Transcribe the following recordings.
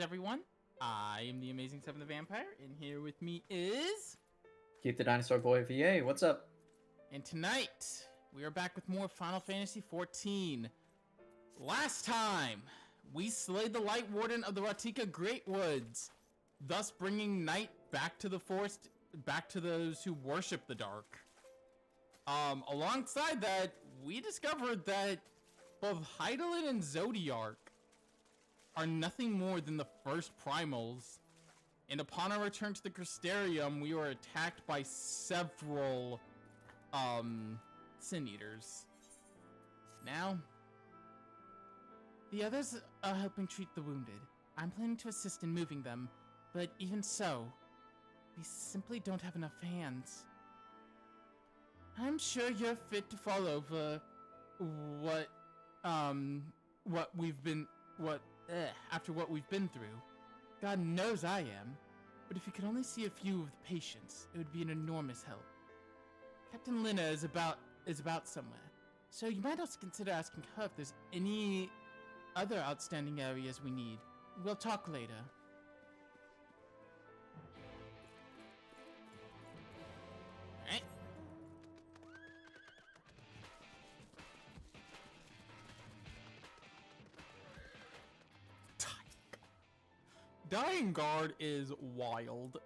everyone? I am the Amazing Seven the Vampire, and here with me is... Keep the Dinosaur Boy VA, what's up? And tonight, we are back with more Final Fantasy XIV. Last time, we slayed the Light Warden of the Ratika Great Woods, thus bringing night back to the forest, back to those who worship the dark. Alongside that, we discovered that both Hydaelyn and Zodiark are nothing more than the first primals, and upon our return to the Crystarium, we were attacked by several, Sin Eaters. Now, the others are helping treat the wounded. I'm planning to assist in moving them, but even so, we simply don't have enough hands. I'm sure you're fit to fall over after what we've been through. God knows I am. But if you could only see a few of the patients, it would be an enormous help. Captain Lina is about somewhere, so you might also consider asking her if there's any other outstanding areas we need. We'll talk later. Alright. Dying Guard is wild.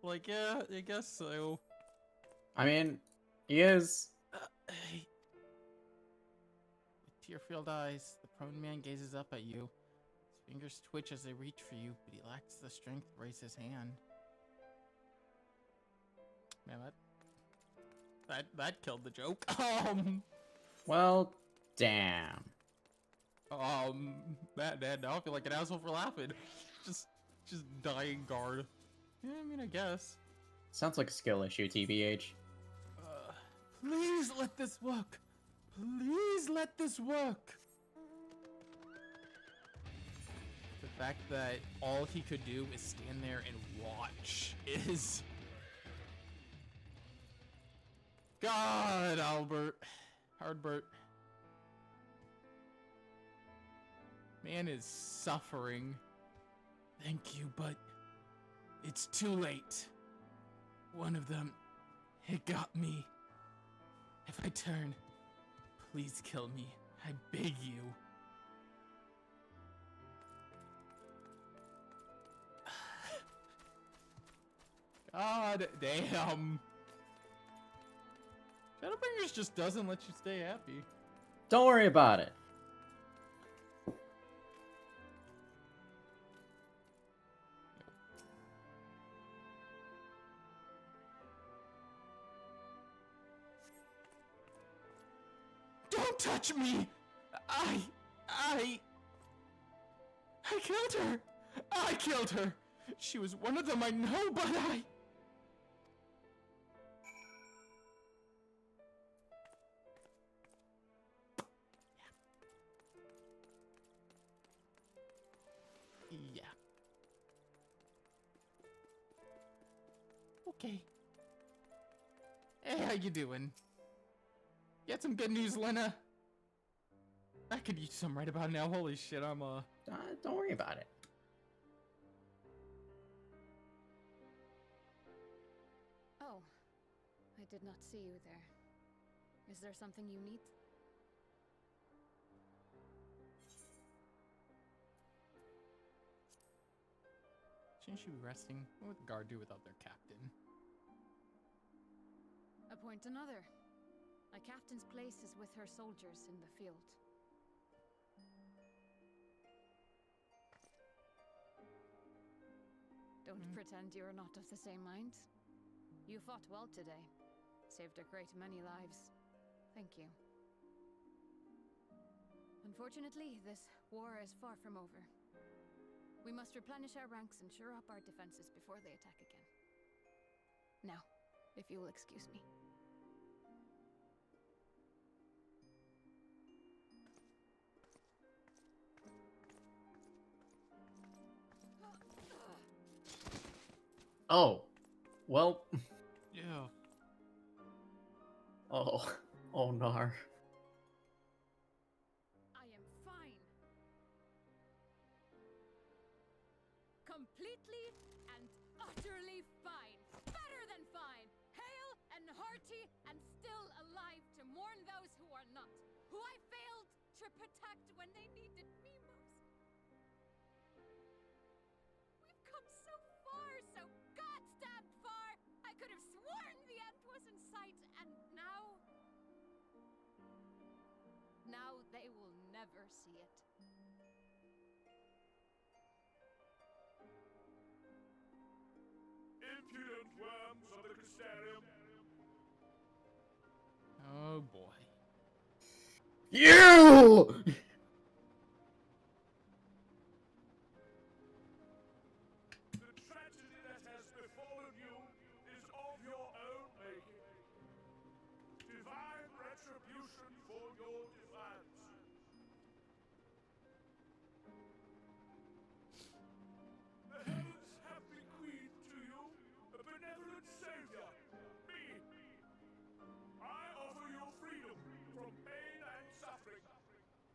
Like, yeah, I guess so. I mean, he is. With tear-filled eyes, the prone man gazes up at you. His fingers twitch as they reach for you, but he lacks the strength to raise his hand. Man, that killed the joke. Well, damn. Man, now I feel like an asshole for laughing. Just Dying Guard. Yeah, I mean, I guess. Sounds like a skill issue, TBH. Please let this work. Please let this work. The fact that all he could do is stand there and watch is... God, Hardbert. Man is suffering. Thank you, but it's too late. One of them, it got me. If I turn, please kill me. I beg you. God damn. Shadowbringers just doesn't let you stay happy. Don't worry about it. Don't touch me! I killed her! I killed her! She was one of them, I know, but I... Yeah. Okay. Hey, how you doing? Get some good news, Lena. I could use some right about now. Holy shit, I'm Don't worry about it. Oh, I did not see you there. Is there something you need? Shouldn't she be resting? What would the guard do without their captain? Appoint another. A captain's place is with her soldiers in the field. Don't pretend you're not of the same mind. You fought well today. Saved a great many lives. Thank you. Unfortunately, this war is far from over. We must replenish our ranks and shore up our defenses before they attack again. Now, if you will excuse me. Oh, well. Yeah. Oh, nar. I am fine. completely and utterly fine. Better than fine. Hale and hearty and still alive to mourn those who are not. Who I failed to protect when they needed me most. We've come so far, so goddamn far. I could have sworn the end was in sight, and now... Now they will never see it. Impudent worms of the Crystarium. Oh boy. You! The tragedy that has befallen you is of your own making. Divine retribution for your defiance. The heavens have bequeathed to you a benevolent savior, me. I offer you freedom from pain and suffering.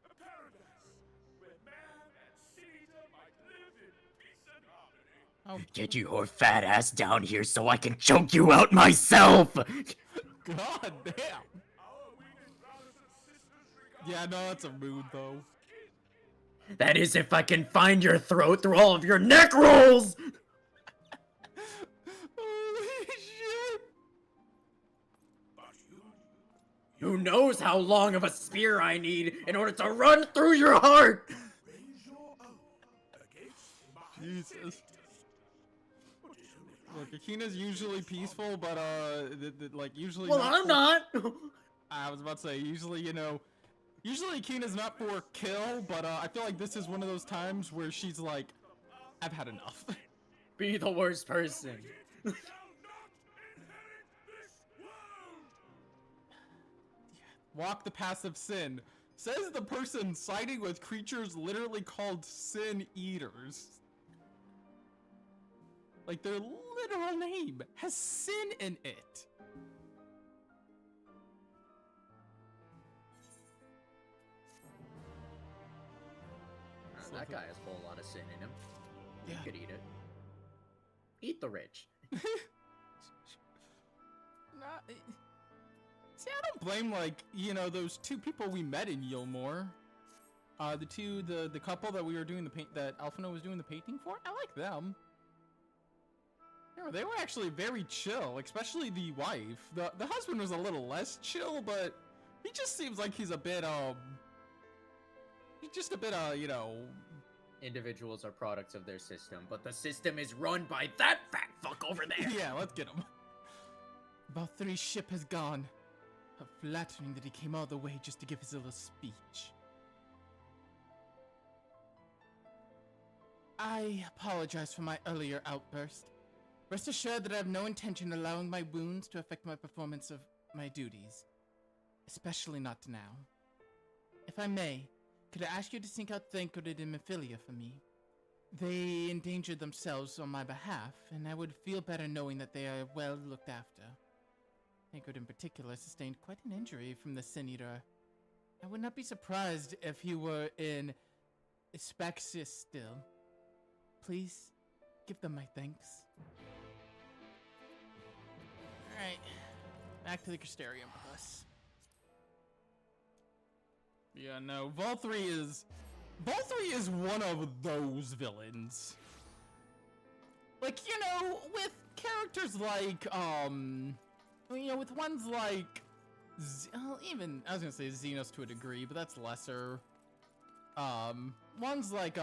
A paradise where man and seed-eater might live in peace and harmony. Oh, Get your fat ass down here so I can choke you out myself! god damn. Our weakened brothers and sisters regard Yeah, no, that's a mood though. kin. That is if I can find your throat through all of your neck rolls! Holy shit. But you Who knows how long of a spear I need in order to run through your heart? raise your own against my Jesus. senators. What is only Look, Akina's usually peaceful, but like usually. Well, not I'm for- not! I was about to say usually, you know, usually Akina's not for kill, but I feel like this is one of those times where she's like, I've had enough. Be the worst person. shall not inherit this world. Walk the path of sin. Says the person siding with creatures literally called sin eaters. Like their literal name has sin in it. That guy has a whole lot of sin in him. You Yeah. could eat it. Eat the rich. See, I don't blame, like, you know, those two people we met in Eulmore. The couple that we were doing the paint, that Alphino was doing the painting for. I like them. You know, they were actually very chill, especially the wife. The husband was a little less chill, but he just seems like he's just a bit, you know. Individuals are products of their system, but the system is run by that fat fuck over there. Yeah, let's get him. About 3 ship has gone. How flattering that he came all the way just to give his little speech. I apologize for my earlier outburst. Rest assured that I have no intention of allowing my wounds to affect my performance of my duties. Especially not now. If I may, could I ask you to sink out Thancred and Mephilia for me? They endangered themselves on my behalf, and I would feel better knowing that they are well looked after. Thancred in particular sustained quite an injury from the Sin Eater. I would not be surprised if he were in Spaxis still. Please, give them my thanks. Alright, back to the Crystarium with us. Yeah, no, Vol 3 is one of those villains. Like, you know, with characters like, you know, with ones like, even, I was gonna say Xenos to a degree, but that's lesser. Ones like,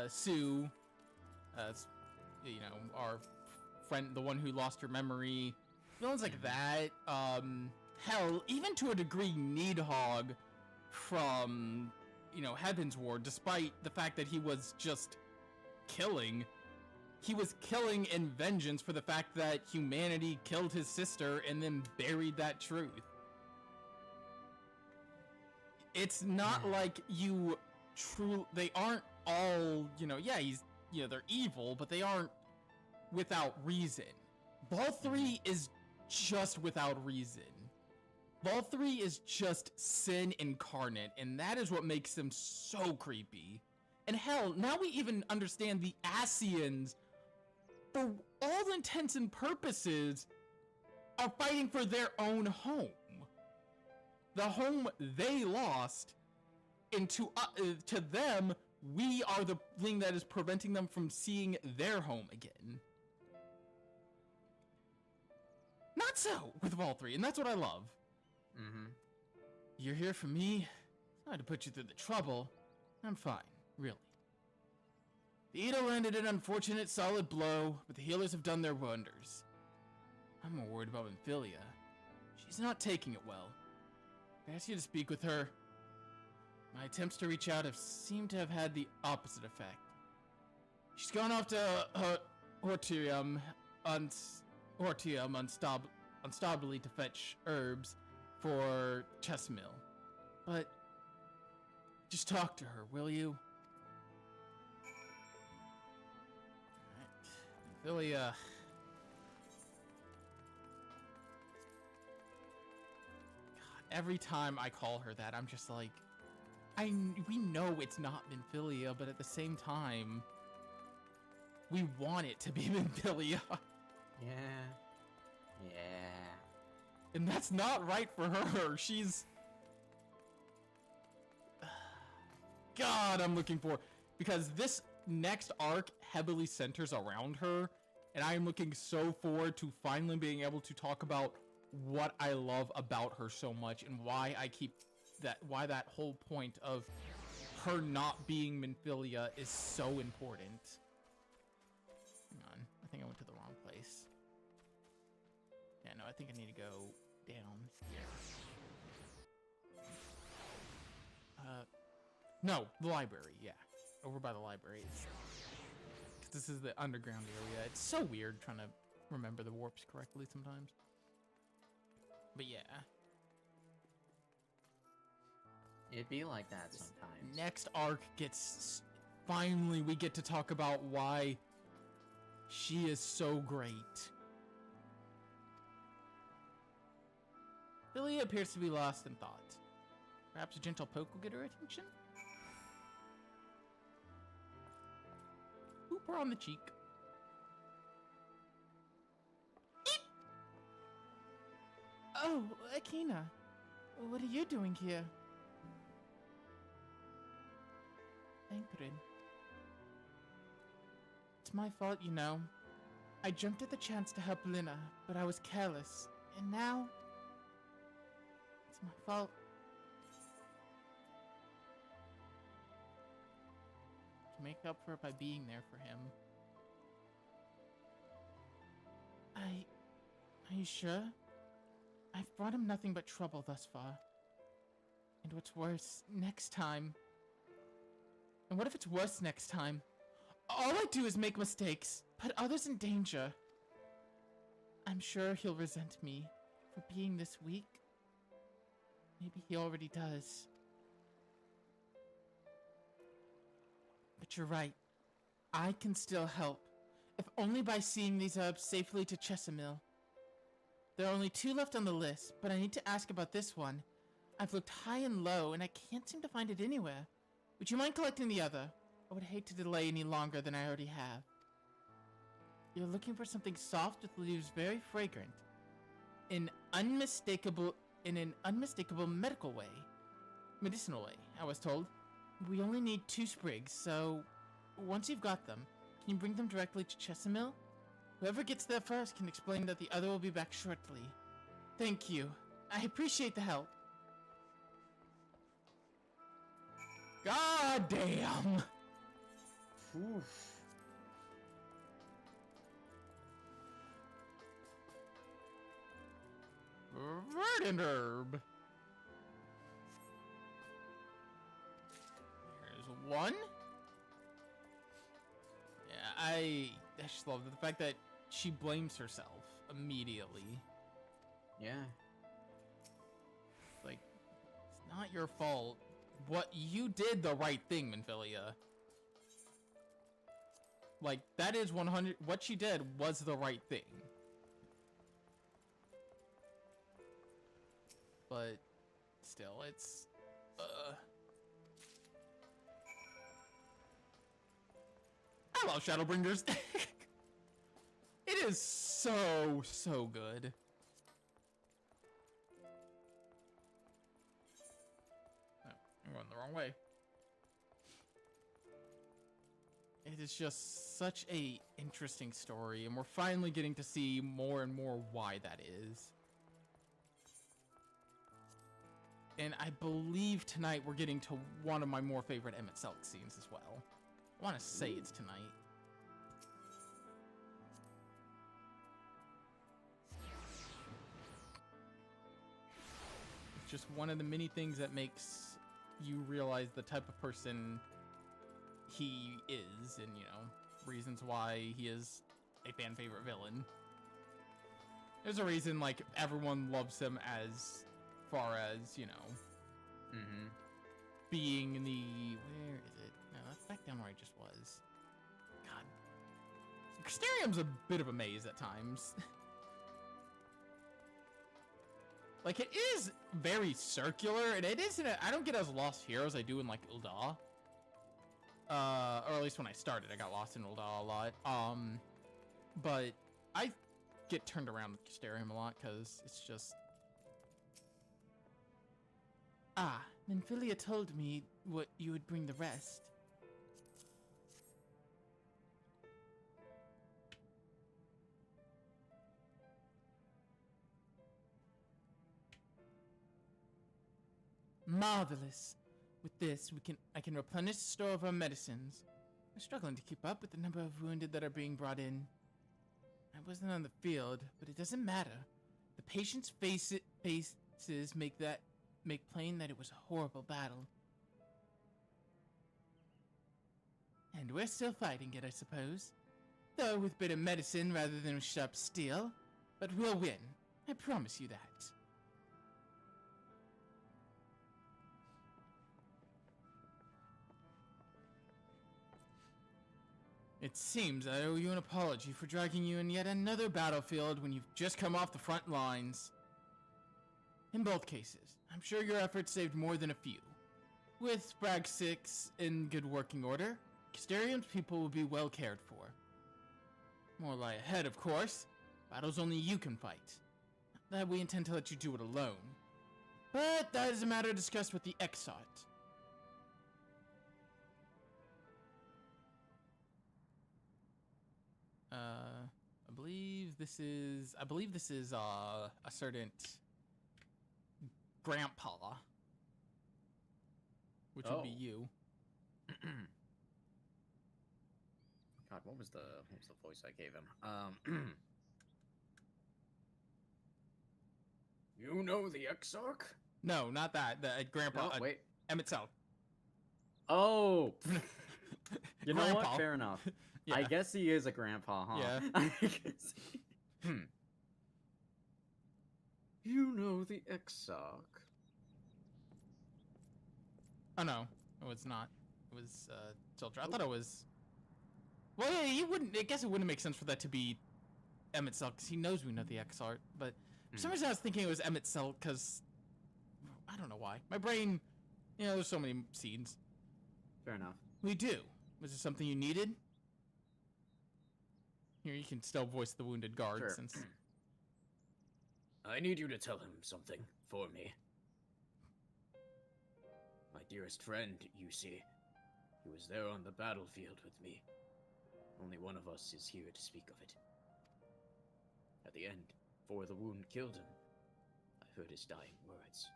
Sue, you know, our friend, the one who lost her memory, villains like that, hell, even to a degree, Needhog from, you know, Heaven's Ward, despite the fact that he was just killing. He was killing in vengeance for the fact that humanity killed his sister and then buried that truth. It's not like you they aren't all, you know, yeah, they're evil, but they aren't without reason. Ball 3 is just without reason. Ball 3 is just sin incarnate, and that is what makes them so creepy. And hell, now we even understand the Asians, for all intents and purposes, are fighting for their own home. The home they lost, and to them, we are the thing that is preventing them from seeing their home again. Not so with Valtteri, and that's what I love. Mm-hmm. You're here for me. Sorry to put you through the trouble. I'm fine, really. The Edo landed an unfortunate solid blow, but the healers have done their wonders. I'm more worried about Amphilia. She's not taking it well. I asked you to speak with her. My attempts to reach out have seemed to have had the opposite effect. She's gone off to Hortium unstably to fetch herbs for Chesemil. But just talk to her, will you? Alright. Amphilia. Every time I call her that, I'm just like, we know it's not Minfilia, but at the same time, we want it to be Minfilia. Yeah. And that's not right for her. She's... God, I'm looking for... Because this next arc heavily centers around her, and I am looking so forward to finally being able to talk about what I love about her so much and why that whole point of her not being Minfilia is so important. Hang on, I think I went to the wrong place. Yeah, no, I think I need to go down here. No, the library, yeah. Over by the library. Because this is the underground area. It's so weird trying to remember the warps correctly sometimes. But yeah. It'd be like that sometimes. Next arc gets... Finally, we get to talk about why she is so great. Billy appears to be lost in thought. Perhaps a gentle poke will get her attention? Boop her on the cheek. Oh, Akina. What are you doing here? Anchorin. It's my fault, you know. I jumped at the chance to help Lina, but I was careless. And now... it's my fault. To make up for it by being there for him. Are you sure? I've brought him nothing but trouble thus far. And what's worse, next time... And what if it's worse next time? All I do is make mistakes, put others in danger. I'm sure he'll resent me for being this weak. Maybe he already does. But you're right. I can still help, if only by seeing these herbs safely to Chesemil. There are only 2 left on the list, but I need to ask about this one. I've looked high and low, and I can't seem to find it anywhere. Would you mind collecting the other? I would hate to delay any longer than I already have. You're looking for something soft with leaves very fragrant. In an unmistakable medicinal way, I was told. We only need 2 sprigs, so once you've got them, can you bring them directly to Chesemil? Whoever gets there first can explain that the other will be back shortly. Thank you. I appreciate the help. God damn! Oof. Verdant herb. Here's 1. Yeah, I just love the fact that she blames herself immediately. Yeah. Like, it's not your fault. What you did the right thing, Minfilia. Like, that is 100. What she did was the right thing. But still, it's I love Shadowbringers. It is so good. Oh, I'm going the wrong way. It is just such a interesting story, and we're finally getting to see more and more why that is. And I believe tonight we're getting to one of my more favorite Emmett Selk scenes as well. I want to say it's tonight. It's just one of the many things that makes you realize the type of person he is, and, you know, reasons why he is a fan favorite villain. There's a reason, like, everyone loves him as far as, you know, being the, where is it? No, that's back down where I just was. God. Xterium's a bit of a maze at times. Like, it is very circular, and it isn't, I don't get as lost here as I do in, like, Ul'dah. Or at least when I started, I got lost in Ul'dah a lot. But I get turned around with Xterium a lot, because it's just... Ah, Minfilia told me what you would bring the rest. Marvelous. With this, I can replenish the store of our medicines. We're struggling to keep up with the number of wounded that are being brought in. I wasn't on the field, but it doesn't matter. The patients' faces make plain that it was a horrible battle. And we're still fighting it, I suppose. Though with better medicine rather than with sharp steel. But we'll win. I promise you that. It seems I owe you an apology for dragging you in yet another battlefield when you've just come off the front lines. In both cases, I'm sure your efforts saved more than a few. With Sprag 6 in good working order, Xterium's people will be well cared for. More lie ahead, of course. Battles only you can fight. Not that we intend to let you do it alone. But that is a matter discussed with the Exart. I believe this is a certain grandpa, which would be you. God, what was the voice I gave him? You know the Exarch? No, not that. The grandpa. No, wait. Emmett Selk. Oh. You know Grandpa. what? Fair enough. Yeah. I guess he is a grandpa, huh? Yeah. You know the Exarch. Oh no, it's not. It was Children. I thought it was. Well, yeah, he wouldn't. I guess it wouldn't make sense for that to be Emmett Selk because he knows we know the Exart. But for some reason, I was thinking it was Emmett Selk because I don't know why. My brain, you know, there's so many scenes. Fair enough. We do. Was there something you needed? Here, you can still voice the wounded guard Sure. since. I need you to tell him something for me. My dearest friend, you see, he was there on the battlefield with me. Only one of us is here to speak of it. At the end, before the wound killed him, I heard his dying words.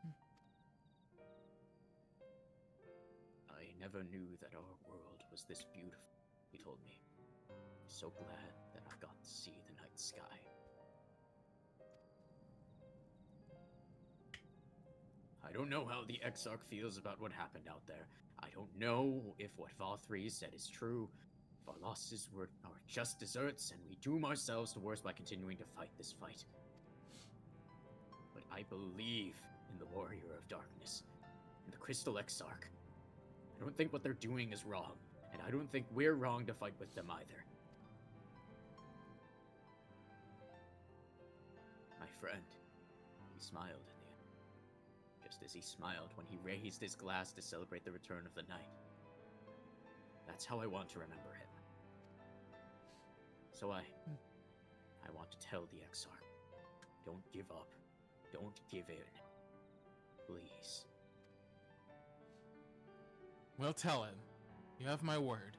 I never knew that our world was this beautiful, he told me. I'm so glad that I got to see the night sky. I don't know how the Exarch feels about what happened out there. I don't know if what Va3 said is true. If our losses are just deserts, and we doom ourselves to worse by continuing to fight this fight. But I believe in the Warrior of Darkness, in the Crystal Exarch. I don't think what they're doing is wrong, and I don't think we're wrong to fight with them either. My friend, he smiled at the end, just as he smiled when he raised his glass to celebrate the return of the night. That's how I want to remember him. So I want to tell the Exarch, don't give up. Don't give in. Please. Well, tell him. You have my word.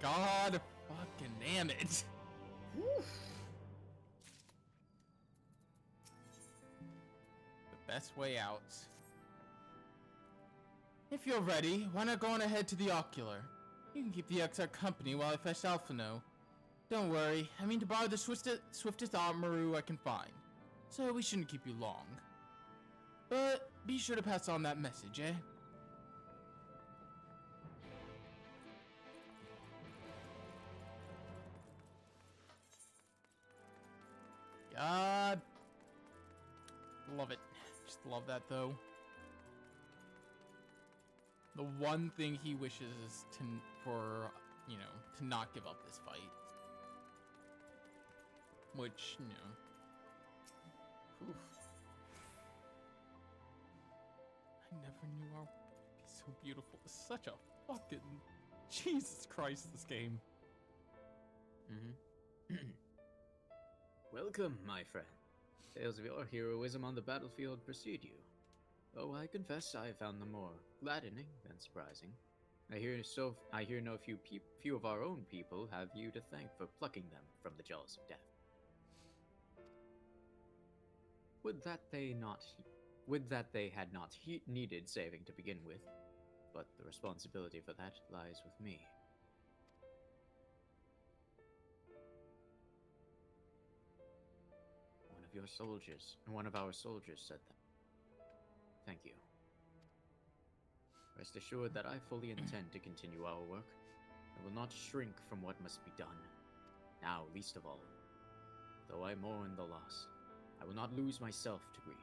God fucking damn it. The best way out. If you're ready, why not go on ahead to the Ocular? You can keep the Exarch company while I fetch Alphino. Don't worry, I mean to borrow the swiftest armoroo I can find, so we shouldn't keep you long. But be sure to pass on that message, eh? God. Love it. Just love that, though. The one thing he wishes is to not give up this fight. Which, Oof. I never knew our world could be so beautiful. It's such a fucking... Jesus Christ, this game. Welcome, my friend. Tales of your heroism on the battlefield precede you. Oh, I confess I found them more gladdening than surprising. I hear no few of our own people have you to thank for plucking them from the jaws of death. Would that they had not needed saving to begin with, but the responsibility for that lies with me. One of our soldiers said that. Thank you. Rest assured that I fully intend to continue our work. I will not shrink from what must be done. Now, least of all, though I mourn the loss, I will not lose myself to grief.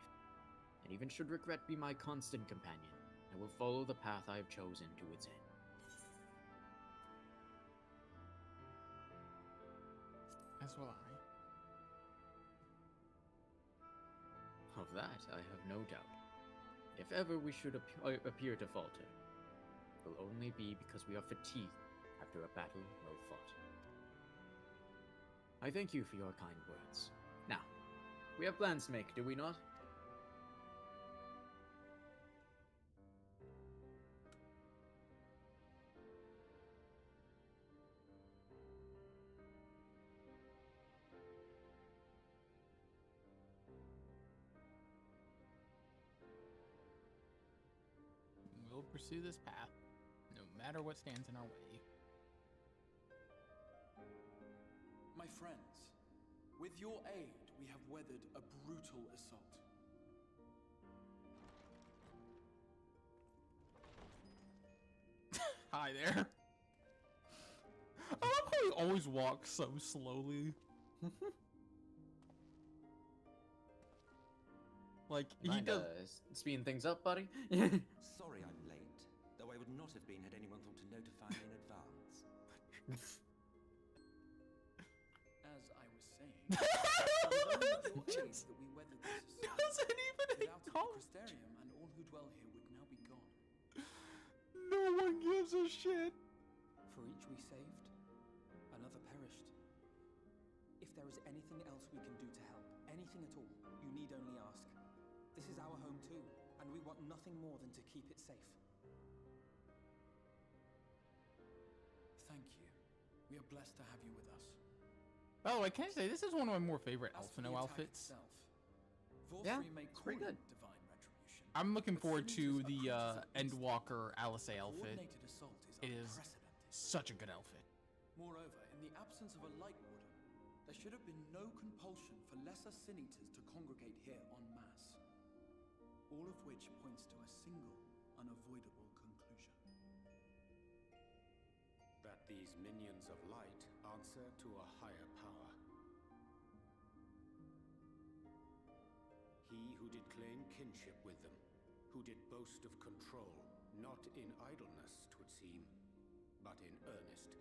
And even should regret be my constant companion, I will follow the path I have chosen to its end. As will I. Of that, I have no doubt. If ever we should appear to falter, it will only be because we are fatigued after a battle well fought. I thank you for your kind words. Now, we have plans to make, do we not? We'll pursue this path, no matter what stands in our way. My friends, with your aid, we have weathered a brutal assault. Hi there. I love how he always walks so slowly. Like, he does... speeding things up, buddy? Sorry I'm late, though I would not have been had anyone thought to notify me in advance. As I was saying, it was only with your aid that we weathered this assault. Doesn't even Without it, the acknowledge. Crystarium and all who dwell here would now be gone. No one gives a shit. For each we saved, another perished. If there is anything else we can do to help, anything at all, you need only ask. This is our home too, and we want nothing more than to keep it safe. Thank you. We are blessed to have you with us. By the way, can I say, this is one of my more favorite As for Alphino the attack outfits. itself, Yeah, Vorthree may it's call pretty it good. divine retribution. I'm looking but forward to Sinister's the approach is at least Endwalker Alice a outfit. coordinated assault It is is unprecedented. such a good outfit. Moreover, in the absence of a light warden, there should have been no compulsion for lesser sin-eaters to congregate here en masse. All of which points to a single, unavoidable conclusion. That these minions of light answer to a higher power. He who did claim kinship with them, who did boast of control, not in idleness, 'twould seem, but in earnest.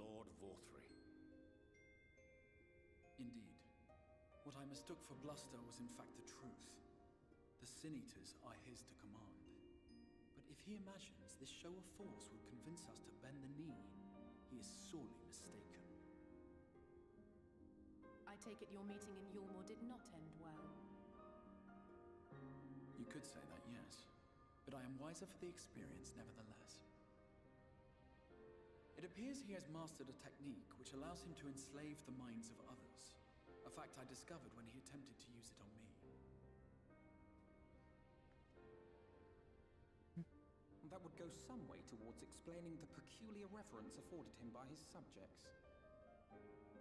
Lord Vorthree. Indeed. What I mistook for bluster was in fact the truth. The Sin Eaters are his to command. But if he imagines this show of force would convince us to bend the knee, he is sorely mistaken. I take it your meeting in Eulmore did not end well. You could say that, yes. But I am wiser for the experience nevertheless. It appears he has mastered a technique which allows him to enslave the minds of others. A fact I discovered when he attempted to use it on me. That would go some way towards explaining the peculiar reverence afforded him by his subjects.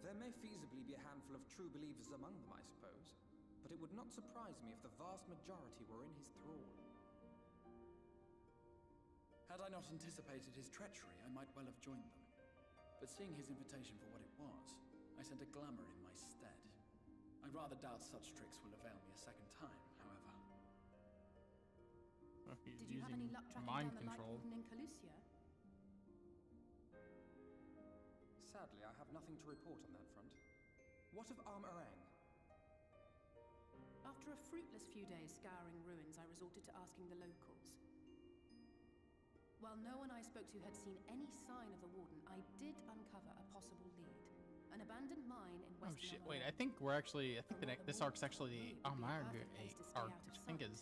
There may feasibly be a handful of true believers among them, I suppose, but it would not surprise me if the vast majority were in his thrall. Had I not anticipated his treachery, I might well have joined them. But seeing his invitation for what it was, I sent a glamour in my stead. I rather doubt such tricks will avail me a second time, however. He's Did you have using any luck tracking mind down the control. Light Warden in Calusia? Sadly, I have nothing to report on that front. What of Arm-Arang? After a fruitless few days scouring ruins, I resorted to asking the locals. While no one I spoke to had seen any sign of the Warden, I did uncover a possible lead. An abandoned mine in Oh West shit! Mellow. Wait, I think we're actually. I think From what this the arc's actually the Warden believed would be a Amarga perfect place to stay arc, out of which I think sight. is.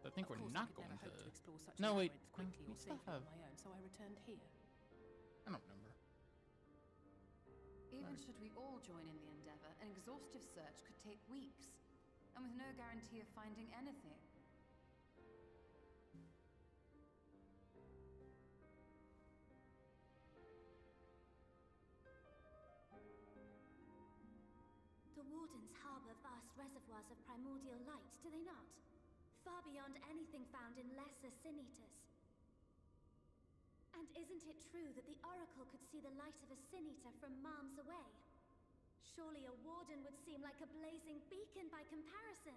I think Of we're course, not I could going never to. hope to explore such No, an wait. avoid quickly we or still safely have. on my own, so I returned here. I don't remember. Even should we all join in the endeavor, an exhaustive search could take weeks, and with no guarantee of finding anything. The Wardens harbor vast reservoirs of primordial light, do they not? Far beyond anything found in lesser Sin Eaters. And isn't it true that the Oracle could see the light of a Sin Eater from miles away? Surely a Warden would seem like a blazing beacon by comparison.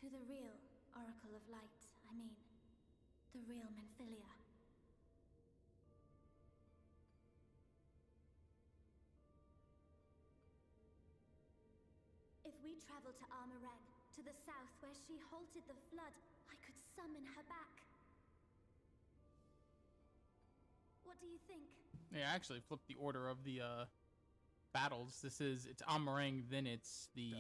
To the real Oracle of Light, I mean. The real Menphilia. If we travel to Arm-Arang, to the south where she halted the flood, I could summon her back. What do you think? Yeah, I actually flipped the order of the battles. It's Amarang, then it's the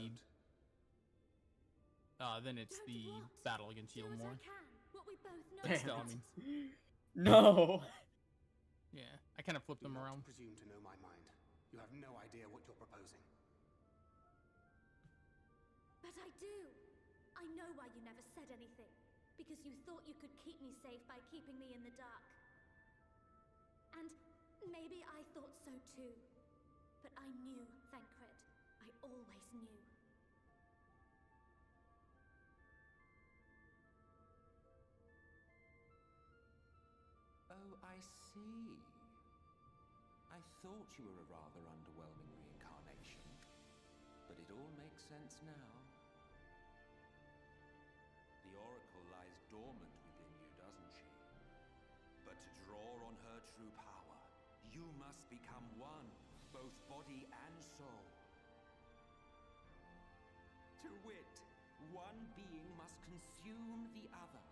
What? battle against Do as Eulmore. I can. What we both know. Still, I about. mean, No. yeah, I kind of flipped Do them not around. presume to know my mind. You have no idea what you're proposing. But I do. I know why you never said anything. Because you thought you could keep me safe by keeping me in the dark. And maybe I thought so too. But I knew, Thancred. I always knew. Oh, I see. I thought you were a rather underwhelming reincarnation. But it all makes sense now. The Oracle lies dormant within you, doesn't she? But to draw on her true power, you must become one, both body and soul. To wit, one being must consume the other.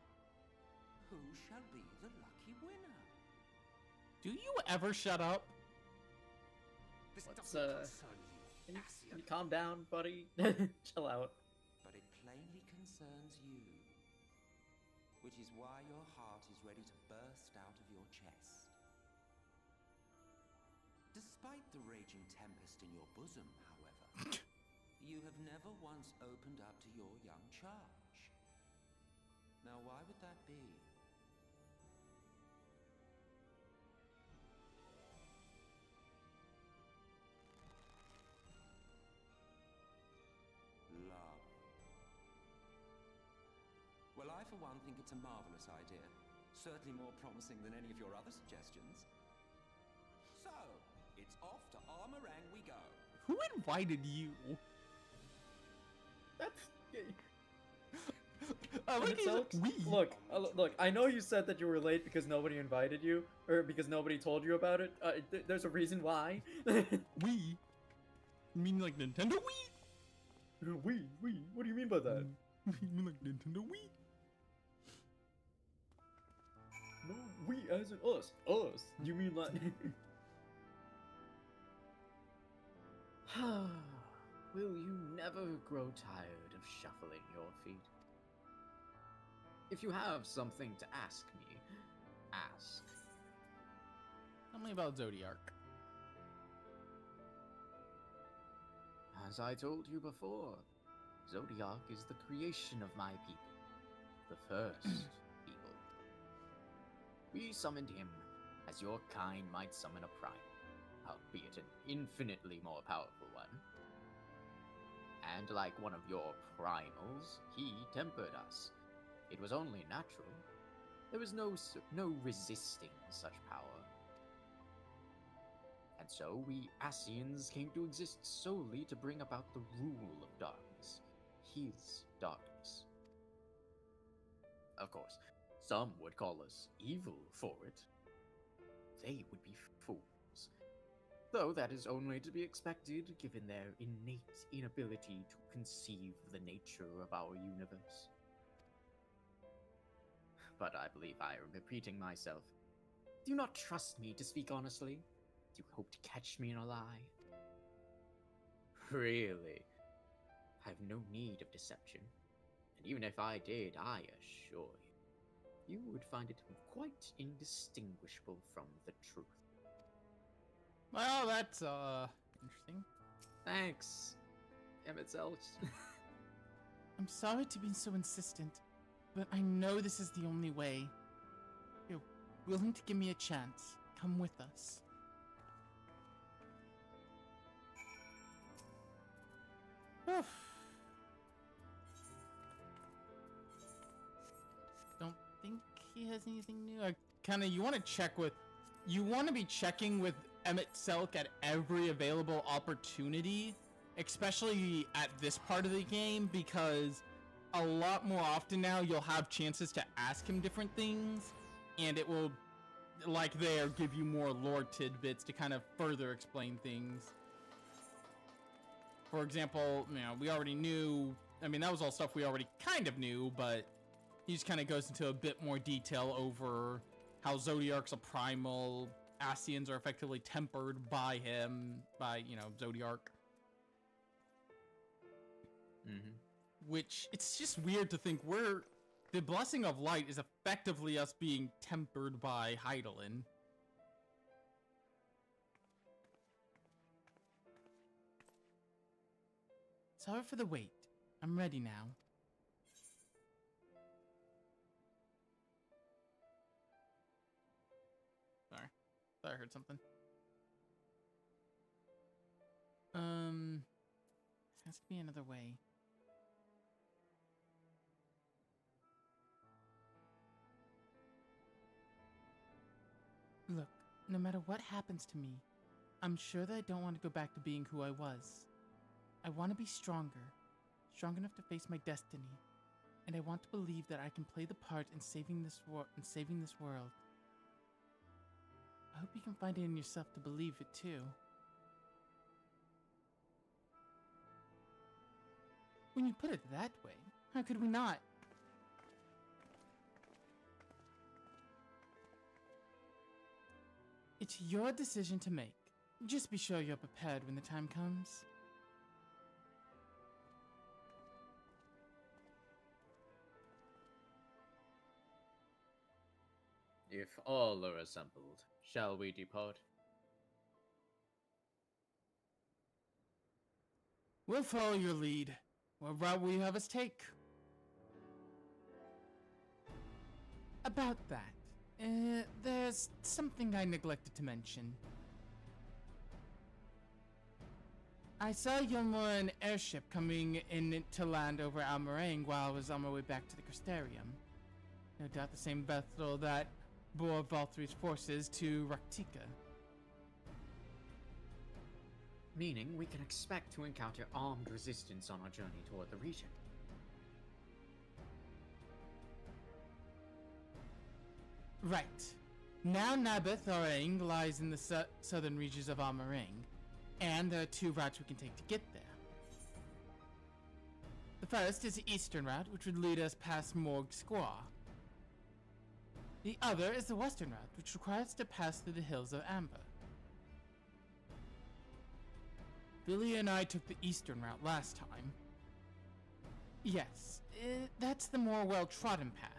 Who shall be the lucky winner? Do you ever shut up? This What's, doesn't concern you, Can Assia. you calm down, buddy? Chill out. But it plainly concerns you. Which is why your heart is ready to burst out of your chest. Despite the raging tempest in your bosom, however, you have never once opened up to your young charge. Now, why would that be? Love. Well, I for one think it's a marvelous idea. Certainly more promising than any of your other suggestions. So, it's off to Arm-Arang we go. Who invited you? That's Look, he's like, we. Look. I know you said that you were late because nobody invited you, or because nobody told you about it. There's a reason why. We. You mean like Nintendo Wii? Wii. What do you mean by that? You mean like Nintendo Wii? No, we as in us. Us. You mean like... Will you never grow tired of shuffling your feet? If you have something to ask me, ask. Tell me about Zodiark. As I told you before, Zodiark is the creation of my people. The first people. We summoned him as your kind might summon a primal, albeit an infinitely more powerful one. And like one of your primals, he tempered us. It was only natural. There was no resisting such power. And so we Ascians came to exist solely to bring about the rule of darkness. His darkness. Of course, some would call us evil for it. They would be fools. Though that is only to be expected, given their innate inability to conceive the nature of our universe. But I believe I am repeating myself. Do you not trust me to speak honestly? Do you hope to catch me in a lie? Really? I have no need of deception. And even if I did, I assure you, you would find it quite indistinguishable from the truth. Well, that's interesting. Thanks, Emmett Zelch. I'm sorry to be so insistent, but I know this is the only way. You're willing to give me a chance. Come with us. Oof. Don't think he has anything new. You want to check with... You want to be checking with Emmett Selk at every available opportunity, especially at this part of the game, because a lot more often now you'll have chances to ask him different things, and it will, like there, give you more lore tidbits to kind of further explain things. For example, we already knew, that was all stuff we already kind of knew, but he just kind of goes into a bit more detail over how Zodiark's a primal, Ascians are effectively tempered by him, by, Zodiark. Mm-hmm. Which, it's just weird to think the Blessing of Light is effectively us being tempered by Hydaelyn. Sorry for the wait. I'm ready now. Sorry. Thought I heard something. Has to be another way. Look, no matter what happens to me, I'm sure that I don't want to go back to being who I was. I want to be stronger, strong enough to face my destiny, and I want to believe that I can play the part in saving this world. I hope you can find it in yourself to believe it too. When you put it that way, how could we not? It's your decision to make. Just be sure you're prepared when the time comes. If all are assembled, shall we depart? We'll follow your lead. What route will you have us take? About that, there's something I neglected to mention. I saw Eulmore an airship coming in to land over Almarang while I was on my way back to the Crystarium. No doubt the same vessel that bore Valtry's forces to Raktika. Meaning we can expect to encounter armed resistance on our journey toward the region. Right. Now Nabith Orang lies in the southern reaches of Almarang. And there are two routes we can take to get there. The first is the eastern route, which would lead us past Morgue Squaw. The other is the western route, which requires us to pass through the hills of Amber. Billy and I took the eastern route last time. Yes, that's the more well-trodden path.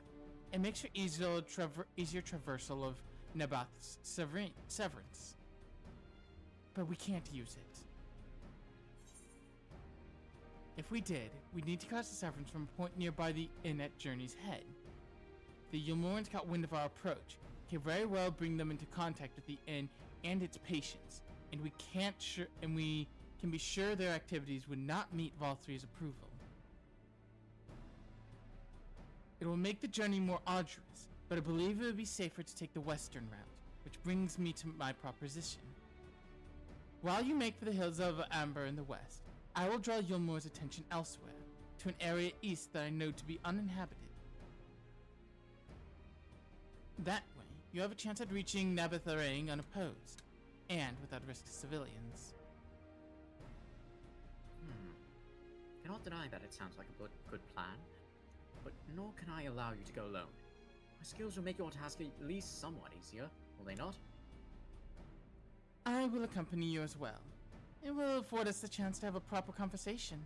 It makes for easier traversal of Naboth's severance. But we can't use it. If we did, we'd need to cross the severance from a point nearby the inn at Journey's Head. The Eulmorans got wind of our approach, could very well bring them into contact with the inn and its patients, and we can be sure their activities would not meet Vol3's approval. It will make the journey more arduous, but I believe it would be safer to take the western route, which brings me to my proposition. While you make for the hills of Amber in the west, I will draw Eulmore's attention elsewhere, to an area east that I know to be uninhabited. That way, you have a chance at reaching Naboth unopposed, and without risk to civilians. Cannot deny that it sounds like a good plan, but nor can I allow you to go alone. My skills will make your task at least somewhat easier, will they not? I will accompany you as well. It will afford us the chance to have a proper conversation.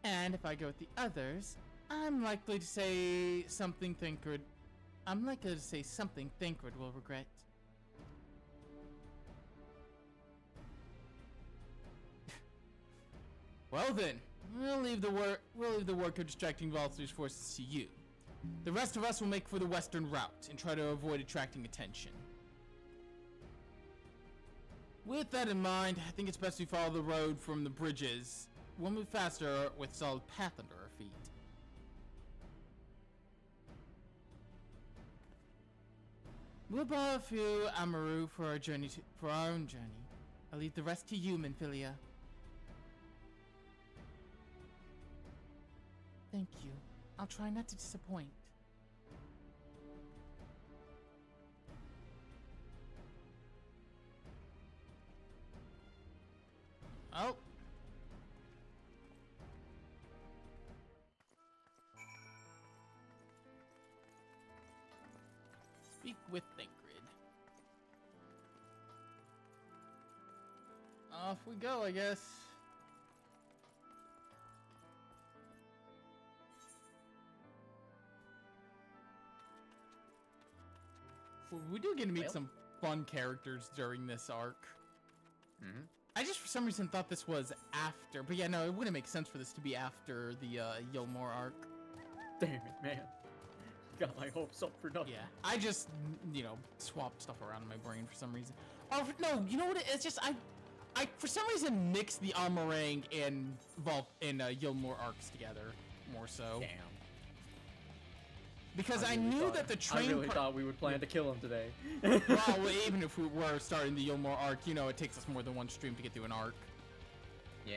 And if I go with the others, I'm likely to say something Thancred will regret. Well then, we'll leave the work of distracting Valther's forces to you. The rest of us will make for the western route and try to avoid attracting attention. With that in mind, I think it's best we follow the road from the bridges. We'll move faster with solid path under our feet. We'll borrow a few Amaru for our own journey. I'll leave the rest to you, Minfilia. Thank you. I'll try not to disappoint. Oh. Speak with Thancred. Off we go, I guess. We do get to meet some fun characters during this arc. I just for some reason thought this was after, but yeah, no, it wouldn't make sense for this to be after the Eulmore arc. Damn it, man. Got my hopes up for nothing. Yeah, I just, swapped stuff around in my brain for some reason. Oh, no, you know what? It's just, I for some reason mixed the Armorang and Eulmore arcs together, more so. Damn. Because I knew that the train. I really thought we would plan to kill him today. Well, even if we were starting the Eulmore arc, it takes us more than one stream to get through an arc. Yeah.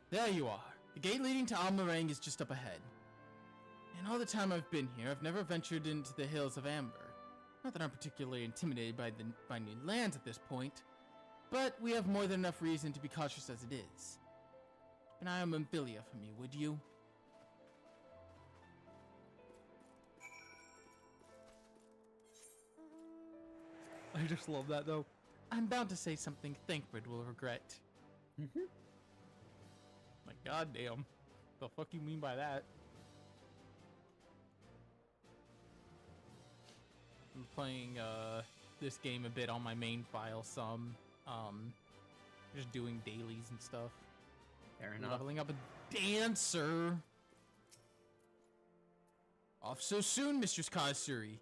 There you are. The gate leading to Armorang is just up ahead. In all the time I've been here, I've never ventured into the hills of Amber. Not that I'm particularly intimidated by new lands at this point. But we have more than enough reason to be cautious as it is. An eye on Minfilia for me, would you? I just love that, though. I'm bound to say something Thancred will regret. Like, goddamn. The fuck you mean by that? I'm playing, this game a bit on my main file, some. Just doing dailies and stuff. Fair enough. Leveling up a dancer. Off so soon, Mistress Kazuri.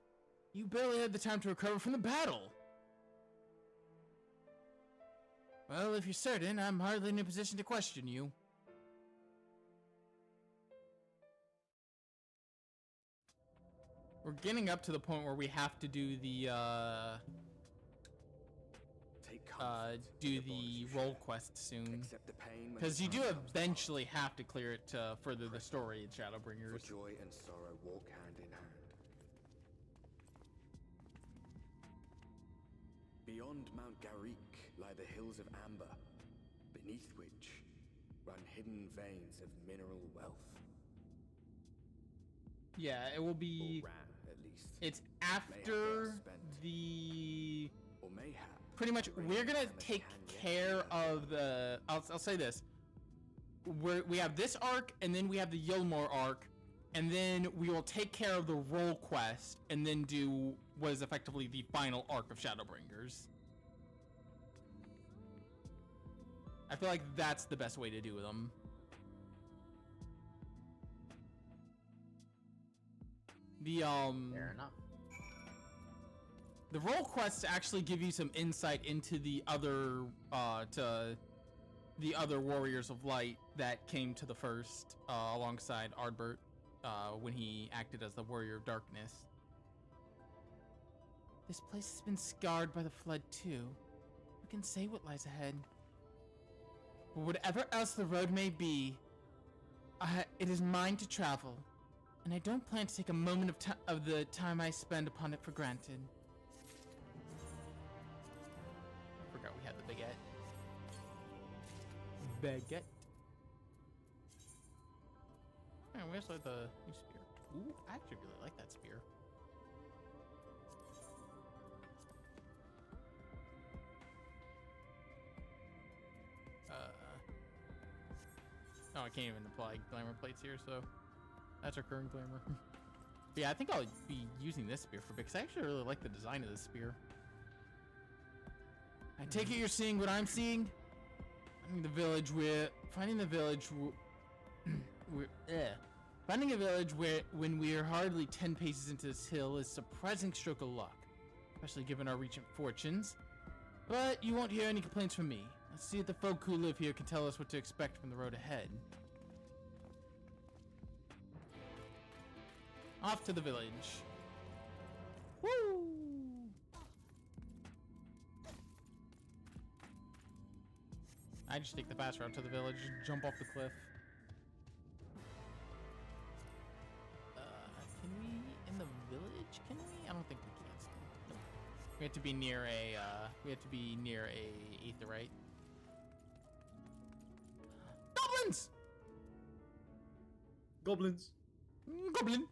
You barely had the time to recover from the battle. Well, if you're certain, I'm hardly in a position to question you. We're getting up to the point where we have to do the, Take do the role quest soon. Accept the pain when Because the you do time comes eventually have to clear it to further the story in for Shadowbringers. joy and sorrow walk hand in hand. Beyond Mount Garik lie the hills of Amber, beneath which run hidden veins of mineral wealth. Yeah, it will be. Or ran, at least. It's Mayhap after well spent. the. Or mayhap. Pretty much, we're gonna take care of the. I'll say this. We have this arc, and then we have the Eulmore arc, and then we will take care of the role quest, and then do what is effectively the final arc of Shadowbringers. I feel like that's the best way to do them. The Fair enough. The role quests actually give you some insight into the other Warriors of Light that came to the first alongside Ardbert when he acted as the Warrior of Darkness. This place has been scarred by the flood too. Who can say what lies ahead? But whatever else the road may be, it is mine to travel, and I don't plan to take a moment of the time I spend upon it for granted. I forgot we had the baguette. Baguette. Yeah, we also had the new spear. Ooh, I actually really like that spear. Oh, I can't even apply glamour plates here, so that's our current glamour. But yeah, I think I'll be using this spear for because I actually really like the design of this spear. I take it you're seeing what I'm seeing? Finding a village when we're hardly 10 paces into this hill is a surprising stroke of luck, especially given our recent fortunes. But you won't hear any complaints from me. Let's see if the folk who live here can tell us what to expect from the road ahead. Off to the village. Woo! I just take the fast route to the village, jump off the cliff. Can we in the village? Can we? I don't think we can. Nope. We have to be near a aetherite. Goblins! Goblins. Goblin.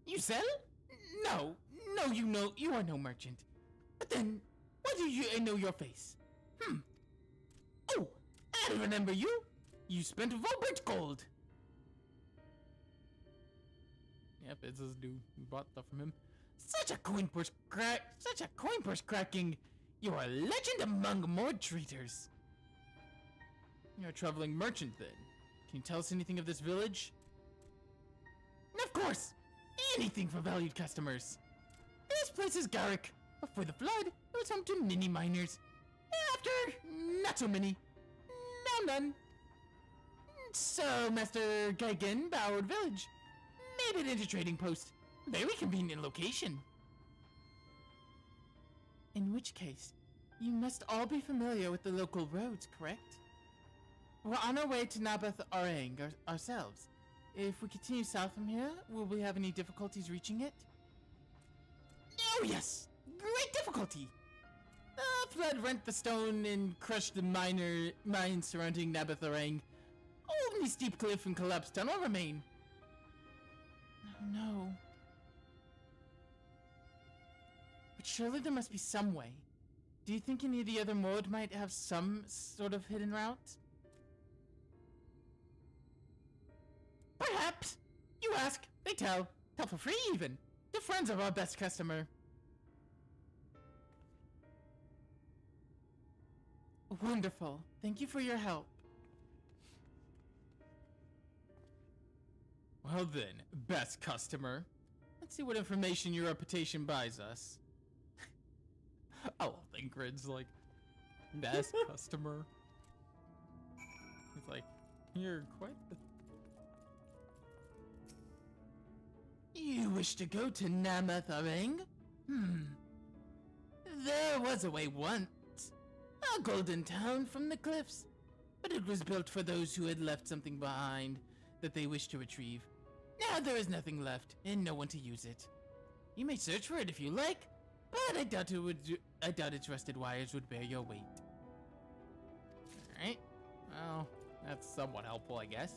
You sell? No, you know, you are no merchant. But then, why do you know your face? Oh, I remember you. You spent Volbert gold. Yep, it's this dude. We bought stuff from him. Such a coin purse cracking. You're a legend among more treaters. You're a traveling merchant, then. Can you tell us anything of this village? Of course! Anything for valued customers. This place is Garik. Before the flood, it was home to many miners. After, not so many. Now none. So, Master Geigen Bowed Village. Made it into trading post. Very convenient location. In which case, you must all be familiar with the local roads, correct? We're on our way to Nabath Arang ourselves. If we continue south from here, will we have any difficulties reaching it? Oh yes! Great difficulty! The flood rent the stone and crushed the mines surrounding Nabath Arang. Only steep cliff and collapsed tunnel remain. Oh no. But surely there must be some way. Do you think any of the other Mord might have some sort of hidden route? Perhaps. You ask, they tell. Tell for free even. The friends of our best customer. Wonderful. Thank you for your help. Well then, best customer. Let's see what information your reputation buys us. I love Ingrid's like, best customer. He's like, you're quite the... You wish to go to Namatharang? There was a way once. A golden town from the cliffs. But it was built for those who had left something behind that they wished to retrieve. Now there is nothing left, and no one to use it. You may search for it if you like, but I doubt its rusted wires would bear your weight. Alright. Well, that's somewhat helpful, I guess.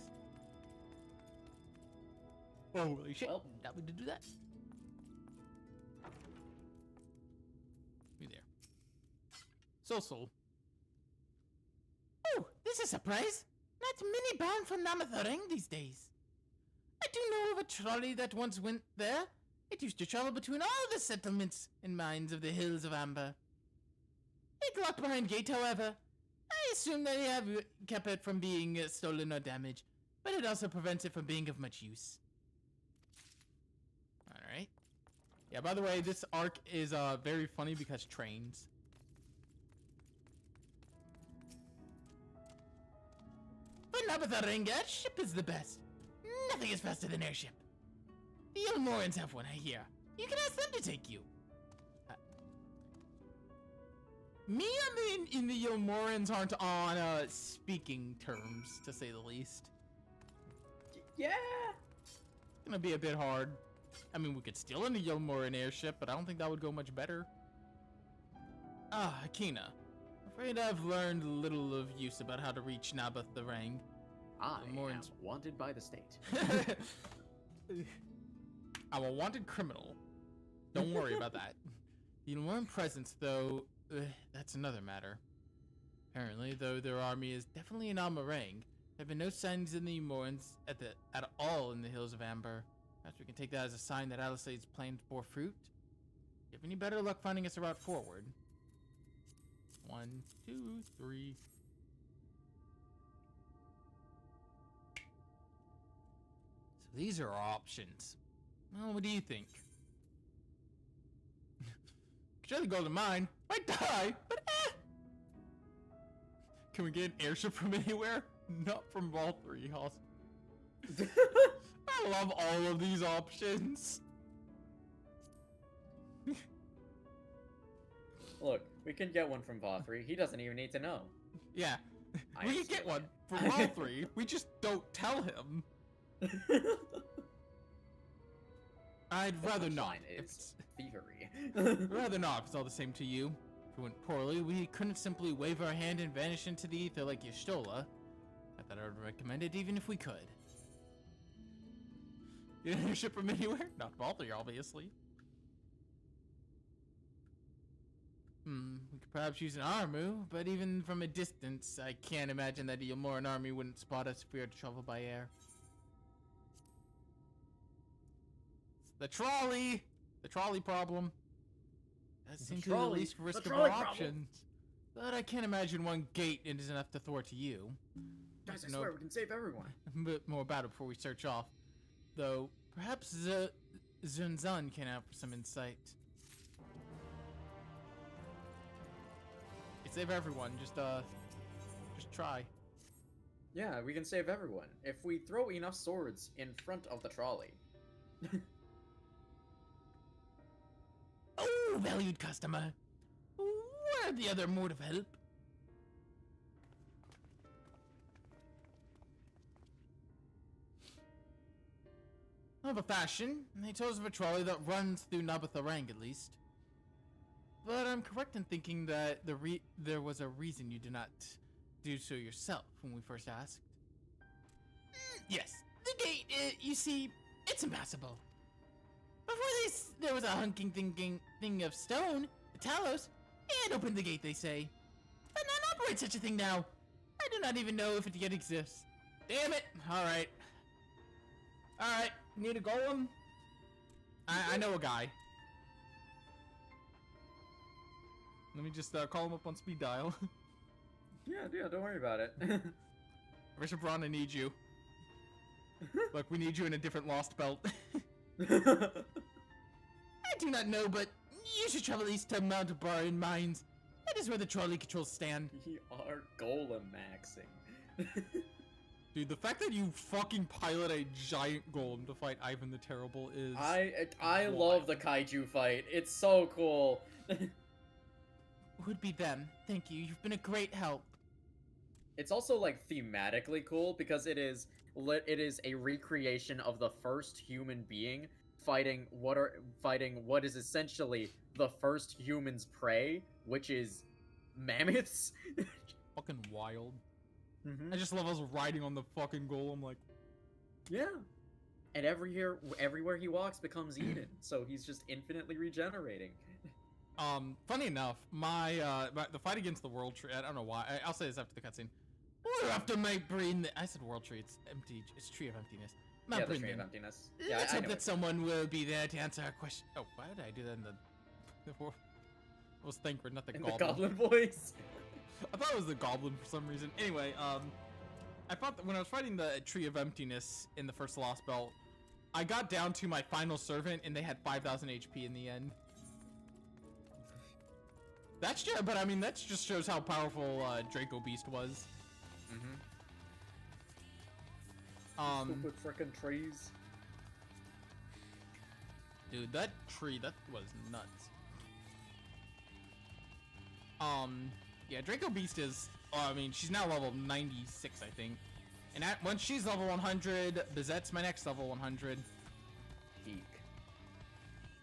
Holy shit. Well, not me to do that. Me there. So. Oh, this is a surprise. Not many bound from Namatharang these days. I do know of a trolley that once went there. It used to travel between all the settlements and mines of the hills of Amber. It's locked behind gate, however. I assume they have kept it from being stolen or damaged, but it also prevents it from being of much use. Alright. Yeah, by the way, this arc is very funny because trains. But Nabatharang ship is the best. Nothing is faster than airship. The Eulmorans have one, I hear. You can ask them to take you. Me and the Eulmorans aren't on speaking terms, to say the least. Yeah. It's gonna be a bit hard. I mean, we could steal an Eulmoran airship, but I don't think that would go much better. Akina. Afraid I've learned little of use about how to reach Nabatharang. I am wanted by the state. I'm a wanted criminal. Don't worry about that. The Eulmoran presence, though, that's another matter. Apparently, though their army is definitely in Amarang, there have been no signs of the Eulmorans at all in the Hills of Amber. Perhaps we can take that as a sign that Alisade's plans bore fruit. Do you have any better luck finding us a route forward? 1, 2, 3. So these are our options. Well, what do you think? Could go to mine. Might die, but Can we get an airship from anywhere? Not from all three. I love all of these options. Look, we can get one from Vothri. He doesn't even need to know. Yeah, we can get one from all three. We just don't tell him. I'd rather not. It's thievery. Rather not, if it's all the same to you. If it went poorly, we couldn't simply wave our hand and vanish into the ether like Y'shtola. Not that I would recommend it, even if we could. Get an airship from anywhere? Not Balthier, obviously. We could perhaps use an Armu, but even from a distance, I can't imagine that the Eulmoran army wouldn't spot us if we had to travel by air. The trolley problem. That seems to be the least risk of our options. But I can't imagine one gate is enough to thwart you. Guys, I swear we can save everyone. A bit more about it before we search off. Though, perhaps Zunzan can offer some insight. You save everyone, just try. Yeah, we can save everyone if we throw enough swords in front of the trolley. Oh, valued customer. What are the other mode of help? Of a fashion, they told us of a trolley that runs through Nabatharang at least. But I'm correct in thinking that there was a reason you did not do so yourself when we first asked. Yes, the gate, you see, it's impassable. Before this, there was a hunking thing of stone, the Talos, and opened the gate, they say. But none operate such a thing now. I do not even know if it yet exists. Damn it! Alright. Alright, need a golem? I know a guy. Let me just call him up on speed dial. Yeah, don't worry about it. Bishop Ron, I need you. Look, we need you in a different lost belt. I do not know, but you should travel east to Mount Barin Mines. That is where the trolley controls stand. We are golem maxing. Dude, the fact that you fucking pilot a giant golem to fight Ivan the Terrible is... I love the kaiju fight. It's so cool. Would be them. Thank you. You've been a great help. It's also like thematically cool because it is a recreation of the first human being fighting what is essentially the first human's prey, which is mammoths. Fucking wild. Mm-hmm. I just love us riding on the fucking golem like... Yeah. And everywhere he walks becomes Eden, so he's just infinitely regenerating. Funny enough, the fight against the World Tree, I don't know why, I'll say this after the cutscene. We'll have to make Breen I said World Tree, it's empty, it's Tree of Emptiness. Not yeah, the Breen Tree of then. Emptiness. Let's I hope know that someone will be there to answer our question. Oh, why did I do that in the I was thankful, not the in goblin. the goblin voice. I thought it was the goblin for some reason. Anyway, I thought that when I was fighting the Tree of Emptiness in the first Lost Belt, I got down to my final servant and they had 5,000 HP in the end. That's just, but I mean, that just shows how powerful Draco Beast was. Stupid frickin' trees. Dude, that tree, that was nuts. Yeah, Draco Beast is, I mean, she's now level 96, I think. And once she's level 100, Bizette's my next level 100. Peak.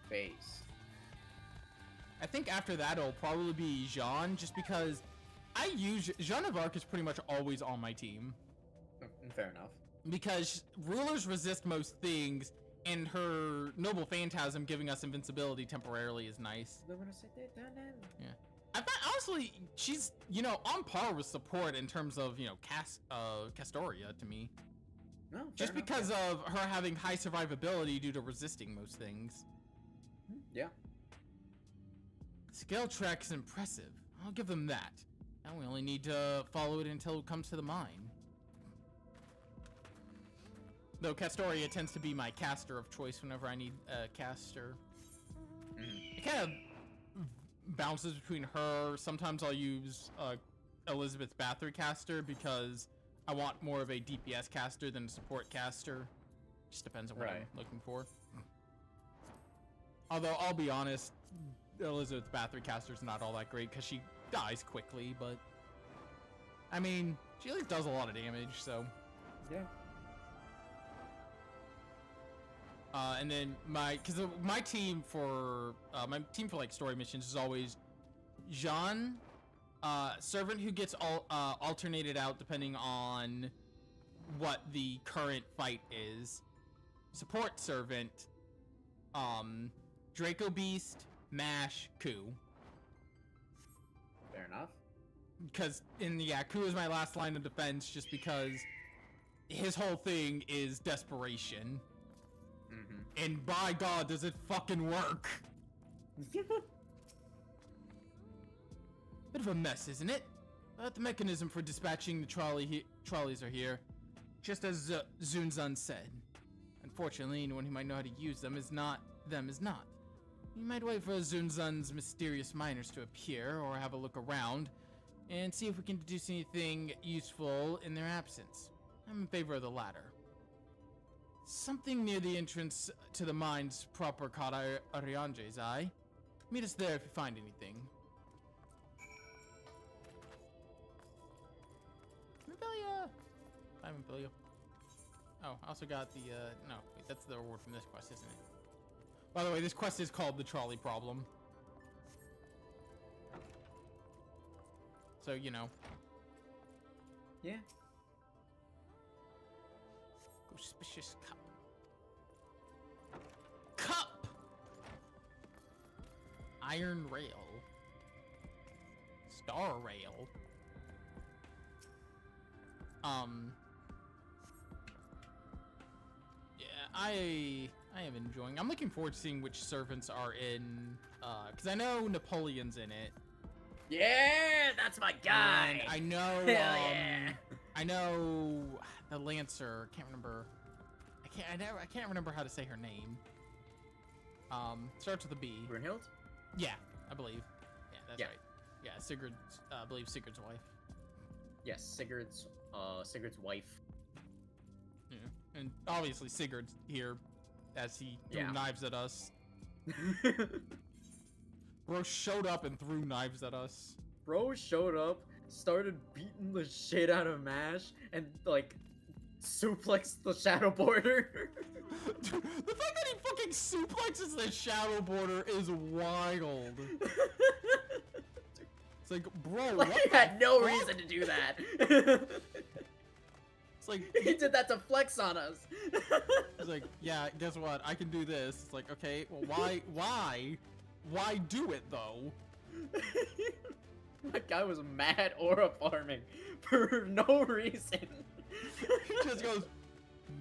Base. I think after that, it'll probably be Jean, just because I use, Jeanne of Arc is pretty much always on my team. Fair enough. Because rulers resist most things, and her Noble Phantasm giving us invincibility temporarily is nice. Yeah. I thought, honestly, she's, you know, on par with support in terms of, you know, Castoria to me. No, just enough, because of her having high survivability due to resisting most things. Yeah. Scale track's impressive. I'll give them that. Now we only need to follow it until it comes to the mine. Though Castoria tends to be my caster of choice whenever I need a caster. It kind of bounces between her. Sometimes I'll use Elizabeth Bathory caster because I want more of a DPS caster than a support caster. Just depends on what I'm looking for. Although I'll be honest, Elizabeth Bathory caster is not all that great because she dies quickly, but I mean, she at least does a lot of damage, so yeah. And then my team for like story missions is always Jean, servant who gets alternated out depending on what the current fight is, support servant, Draco Beast, Mash, Ku. Fair enough. Because Ku is my last line of defense just because his whole thing is desperation. And by God, does it fucking work? Bit of a mess, isn't it? But the mechanism for dispatching the trolleys are here, just as Zunzun said. Unfortunately, anyone who might know how to use them is not. You might wait for Zunzun's mysterious miners to appear, or have a look around, and see if we can deduce anything useful in their absence. I'm in favor of the latter. Something near the entrance to the mine's proper caught Ariange's eye. Meet us there if you find anything. Mabilia! Bye, Mabilia. Oh, I also got the, no, wait, that's the reward from this quest, isn't it? By the way, this quest is called the Trolley Problem. So, you know. Yeah. Auspicious cup. Cup! Iron rail. Star rail. Yeah, I am enjoying. I'm looking forward to seeing which servants are in, because I know Napoleon's in it. Yeah, that's my guy. And I know, I know the Lancer. Can't remember. I can't remember how to say her name. Starts with a B. Brunhild? Yeah, I believe. Yeah, that's right. Yeah, Sigurd's. I believe Sigurd's wife. Yes, Sigurd's wife. And obviously Sigurd's here as he threw knives at us. Bro showed up and threw knives at us. Bro showed up, started beating the shit out of Mash, and like suplexed the shadow border. The fact that he fucking suplexes the shadow border is wild. It's like, bro, like, what he had no fuck? reason to do that. It's like he did that to flex on us. He's like, yeah, guess what? I can do this. It's like, okay, well, why do it though? That guy was mad aura farming for no reason. He just goes,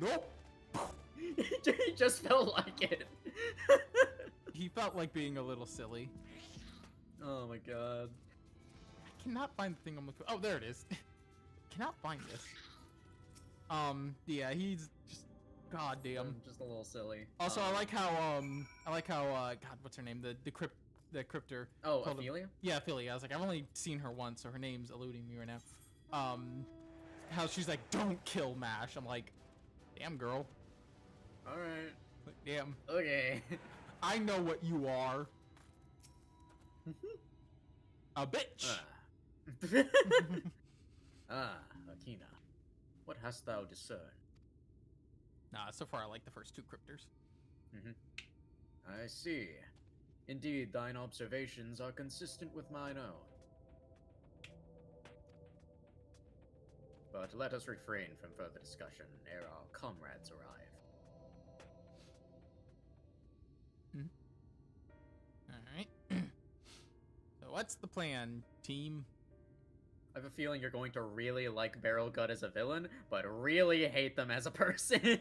nope. He just felt like it. He felt like being a little silly. Oh my god. I cannot find the thing I'm looking for. Oh, there it is. Cannot find this. Yeah, he's just goddamn. Just a little silly. Also, I like how God, what's her name? The cryptor. Oh, Ophelia? Yeah, Ophelia. I was like, I've only seen her once, so her name's eluding me right now. How she's like, don't kill Mash. I'm like, damn, girl. Alright. Like, damn. Okay. I know what you are. A bitch. Akina. What hast thou discerned? Nah, so far I like the first two cryptors. I see. Indeed, thine observations are consistent with mine own. But let us refrain from further discussion ere our comrades arrive. Alright. So what's the plan, team? I have a feeling you're going to really like Barrel Gut as a villain, but really hate them as a person.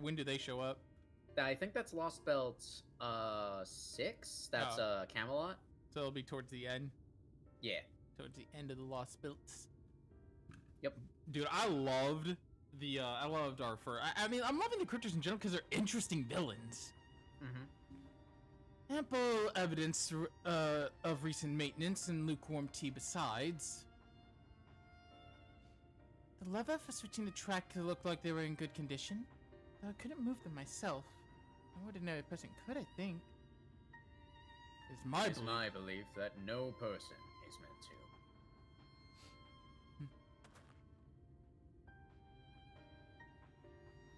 When do they show up? I think that's Lost Belt 6. That's Camelot. So it'll be towards the end. Yeah. Towards the end of the Lost Belts. Yep. Dude, I loved our I mean, I'm loving the cryptors in general because they're interesting villains. Ample evidence of recent maintenance and lukewarm tea besides. The lever for switching the track looked like they were in good condition, though I couldn't move them myself. No ordinary person could, I think. It's my belief that no person is meant to.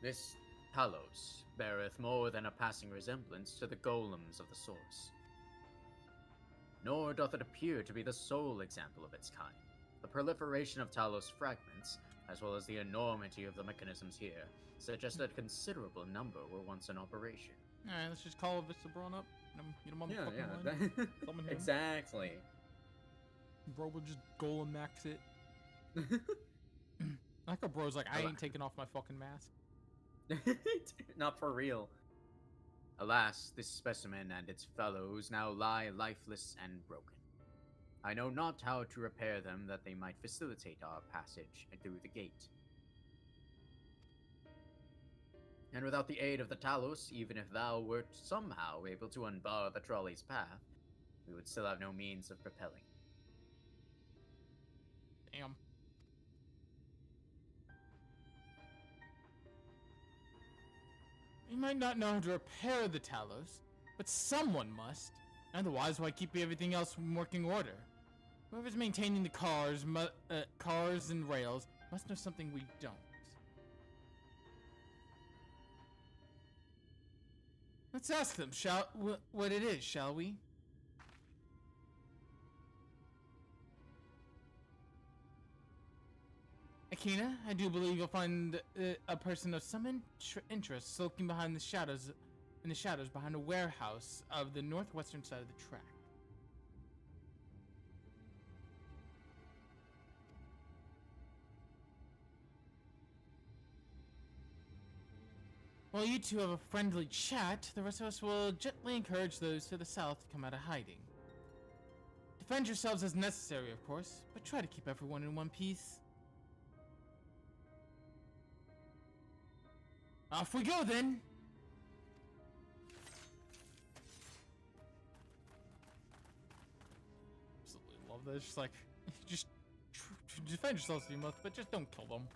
This Talos beareth more than a passing resemblance to the golems of the source. Nor doth it appear to be the sole example of its kind. The proliferation of Talos fragments, as well as the enormity of the mechanisms here, suggest that a considerable number were once in operation. Alright, let's just call Vista Braun up. Get him on the fucking line. Summon him. Exactly. Bro will just golem max it. Like a bro's like, I ain't taking off my fucking mask. Not for real. Alas, this specimen and its fellows now lie lifeless and broken. I know not how to repair them that they might facilitate our passage through the gate. And without the aid of the Talos, even if thou wert somehow able to unbar the trolley's path, we would still have no means of propelling. Damn. We might not know how to repair the Talos, but someone must. Otherwise, why keep everything else in working order? Whoever's maintaining the cars and rails must know something we don't. Let's ask them, what it is, shall we? Akina, I do believe you'll find a person of some interest sulking behind the shadows, behind a warehouse of the northwestern side of the track. While you two have a friendly chat, the rest of us will gently encourage those to the south to come out of hiding. Defend yourselves as necessary, of course, but try to keep everyone in one piece. Off we go, then! Absolutely love this. Just like, just defend yourselves if you must, but just don't kill them.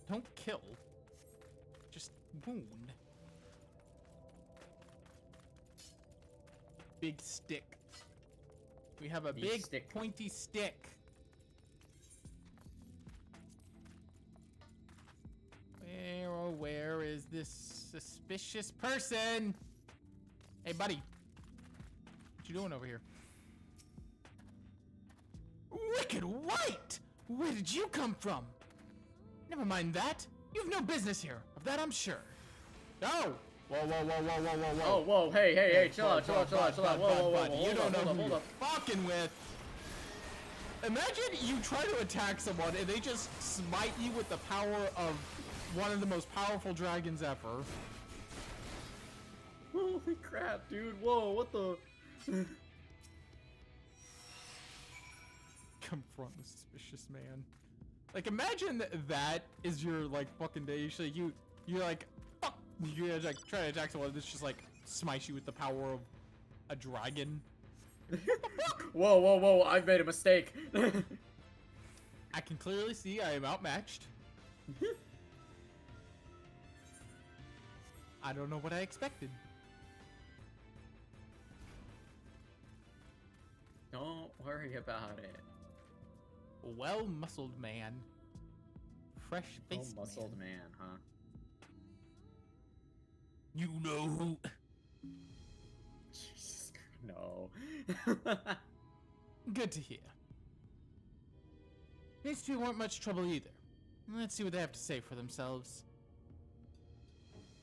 Don't kill. Just wound. Big stick. We have a big stick. pointy stick. Where, oh, where is this suspicious person? Hey, buddy. What you doing over here? Wicked White! Where did you come from? Never mind that. You have no business here. Of that I'm sure. Oh! Whoa, whoa, whoa, whoa, whoa, whoa, whoa. Oh, whoa, hey, chill out. Whoa, whoa, You don't know who hold you're up. fucking with. Imagine you try to attack someone and they just smite you with the power of one of the most powerful dragons ever. Holy crap, dude. Whoa, what the... Confront the suspicious man. Like, imagine that is your, like, fucking day. You're like, fuck. You're like, try to attack someone that's just, like, smites you with the power of a dragon. Whoa, I've made a mistake. I can clearly see I am outmatched. I don't know what I expected. Don't worry about it. Well-muscled man. Fresh-faced Muscled man, huh? You know who... Jesus Christ, no. Good to hear. These two weren't much trouble either. Let's see what they have to say for themselves.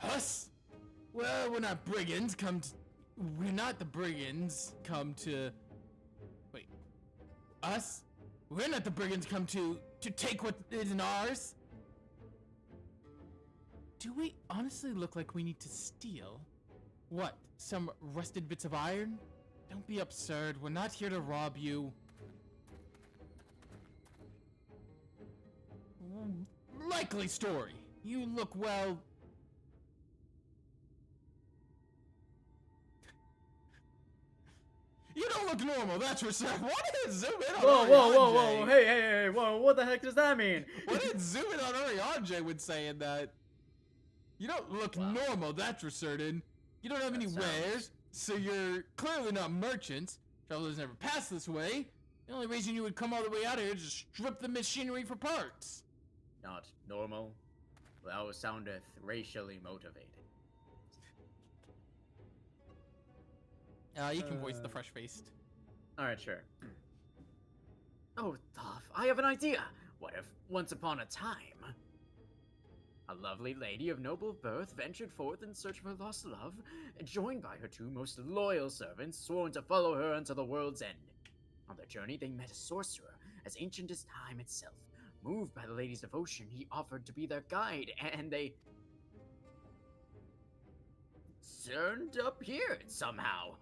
Us? Well, we're not brigands we're not the brigands come to... Wait. Us? We're not the brigands come to take what isn't ours. Do we honestly look like we need to steal? What, some rusted bits of iron? Don't be absurd, we're not here to rob you. Likely story. You look well... You don't look normal, that's for sure. What did zoom in on Whoa, hey, whoa, what the heck does that mean? What did zoom in on Ariane when saying that? You don't look normal, that's for certain. You don't have any wares, so you're clearly not merchants. Travelers never pass this way. The only reason you would come all the way out here is to strip the machinery for parts. Not normal. Thou soundeth racially motivated. You can voice the fresh-faced. Alright, sure. Oh, Thoth, I have an idea! What if, once upon a time, a lovely lady of noble birth ventured forth in search of her lost love, joined by her two most loyal servants, sworn to follow her until the world's end. On their journey, they met a sorcerer, as ancient as time itself. Moved by the lady's devotion, he offered to be their guide, and they... turned up here somehow.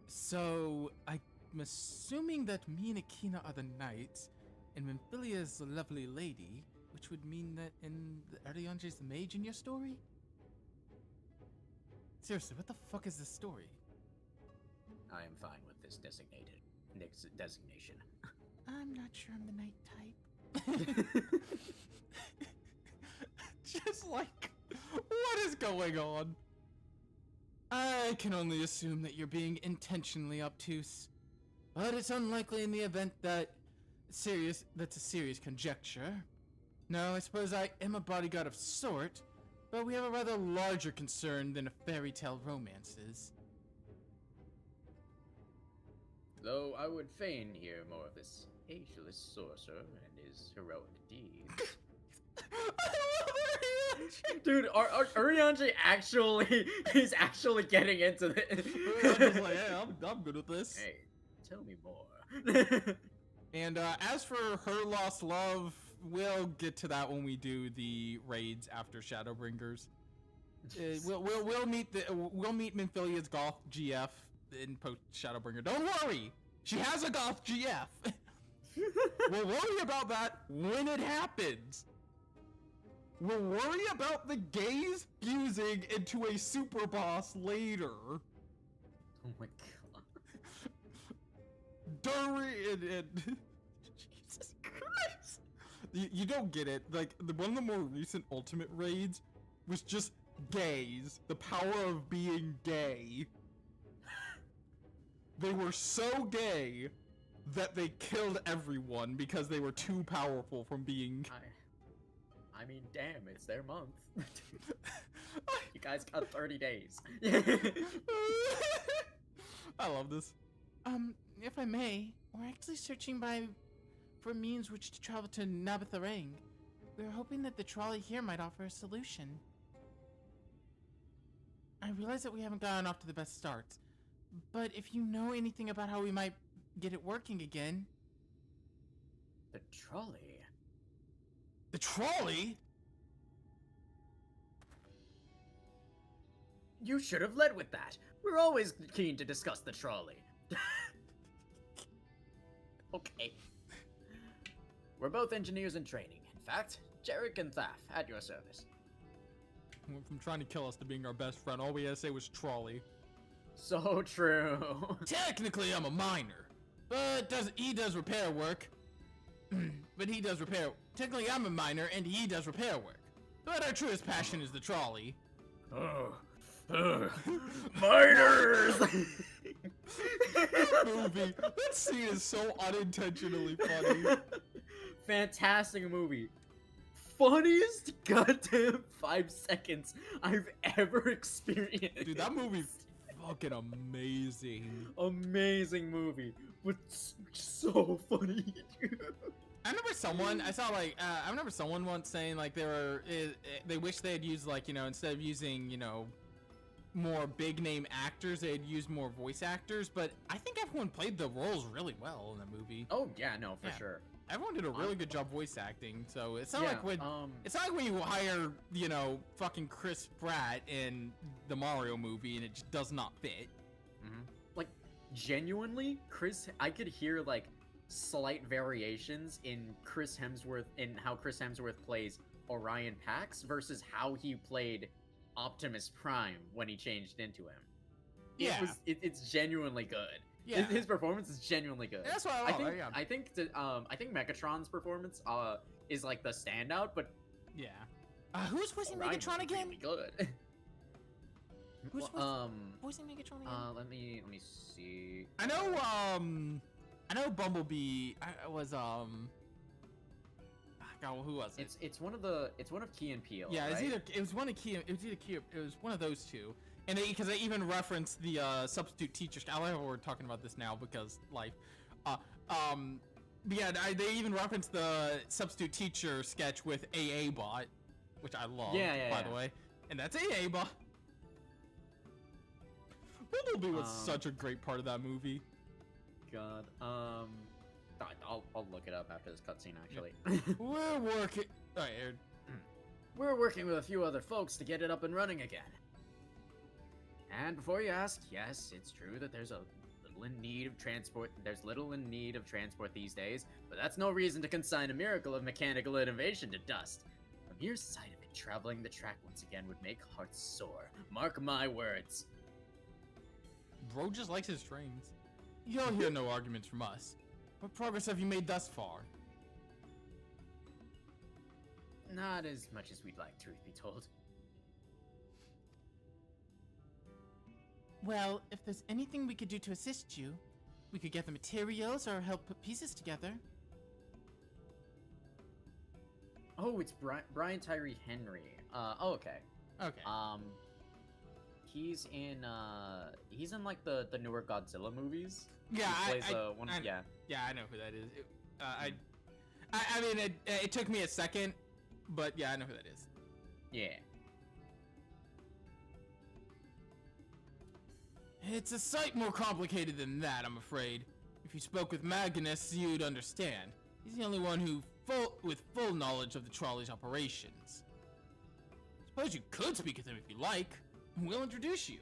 So, I'm assuming that me and Akina are the knights, and Memphilia is the lovely lady, which would mean that Ariane is the mage in your story? Seriously, what the fuck is this story? I am fine with this designation. I'm not sure I'm the knight type. Just like, what is going on? I can only assume that you're being intentionally obtuse, but it's unlikely in the event that's a serious conjecture. No, I suppose I am a bodyguard of sort, but we have a rather larger concern than a fairy tale romances. Though I would fain hear more of this ageless sorcerer and his heroic deeds. Dude, Ariane he's actually getting into this. Ariane's like, hey, I'm good with this. Hey, tell me more. And as for her lost love, we'll get to that when we do the raids after Shadowbringers. We'll meet Memphilia's Goth GF in post Shadowbringer. Don't worry, she has a Goth GF. We'll worry about that when it happens. We'll worry about the gaze fusing into a super boss later. Oh my god. and Jesus Christ. You don't get it. Like, one of the more recent Ultimate raids was just gays. The power of being gay. They were so gay that they killed everyone because they were too powerful from being... I mean, damn, it's their month. You guys got 30 days. I love this. If I may, we're actually searching for means which to travel to Nabatharang. We're hoping that the trolley here might offer a solution. I realize that we haven't gotten off to the best start, but if you know anything about how we might get it working again... The trolley? The trolley? You should have led with that. We're always keen to discuss the trolley. Okay. We're both engineers in training. In fact, Jarek and Thaf, at your service. Went from trying to kill us to being our best friend. All we had to say was trolley. So true. Technically, I'm a miner, but he does repair work. But he does repair. Technically, I'm a miner, and he does repair work. But our truest passion is the trolley. Miners! Movie. That scene is so unintentionally funny. Fantastic movie. Funniest goddamn 5 seconds I've ever experienced. Dude, that movie's fucking amazing. Amazing movie. But so funny, dude. I remember someone once saying like they wish they had used, like, you know, instead of using, you know, more big name actors, they'd use more voice actors, but I think everyone played the roles really well in the movie. Oh yeah, no, for sure. Everyone did a really good job voice acting, so it's not like when it's not like when you hire, you know, fucking Chris Pratt in the Mario movie and it just does not fit. Like, genuinely, I could hear like slight variations in how Chris Hemsworth plays Orion Pax versus how he played Optimus Prime when he changed into him. Yeah, it's genuinely good. Yeah, his performance is genuinely good. That's what I love. I think Megatron's performance is like the standout, but yeah. Who's voicing Orion Megatron again? Really good. Who's voicing Megatron again? Let me see. I know Bumblebee was God, who was it? It's one of Key and Peele. Yeah, right? it was one of those two. And because they even referenced the substitute teacher. I like how we're talking about this now because life. Yeah, they even referenced the substitute teacher sketch with AA Bot, which I love. By the way, and that's AA Bot. Bumblebee was such a great part of that movie. God. I'll look it up after this cutscene. Actually, we're working. Alright, Aaron. We're working with a few other folks to get it up and running again. And before you ask, yes, it's true that there's little in need of transport these days, but that's no reason to consign a miracle of mechanical innovation to dust. A mere sight of it traveling the track once again would make hearts sore. Mark my words. Bro just likes his trains. You'll hear no arguments from us. What progress have you made thus far? Not as much as we'd like, truth be told. Well, if there's anything we could do to assist you, we could get the materials or help put pieces together. Oh, it's Brian Tyree Henry. Okay. Okay. He's in like the newer Godzilla movies. Yeah, I know who that is. I mean, it took me a second, but yeah, I know who that is. Yeah. It's a sight more complicated than that, I'm afraid. If you spoke with Magnus, you'd understand. He's the only one with full knowledge of the trolley's operations. Suppose you could speak with him if you like. We'll introduce you.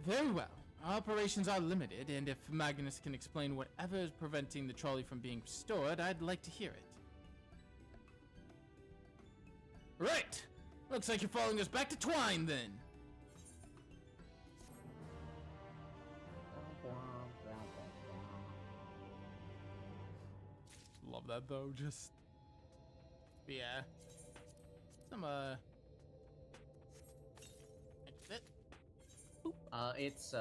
Very well. Our operations are limited, and if Magnus can explain whatever is preventing the trolley from being restored, I'd like to hear it. Right! Looks like you're following us back to Twine, then. Love that, though. Just... yeah. Some, It's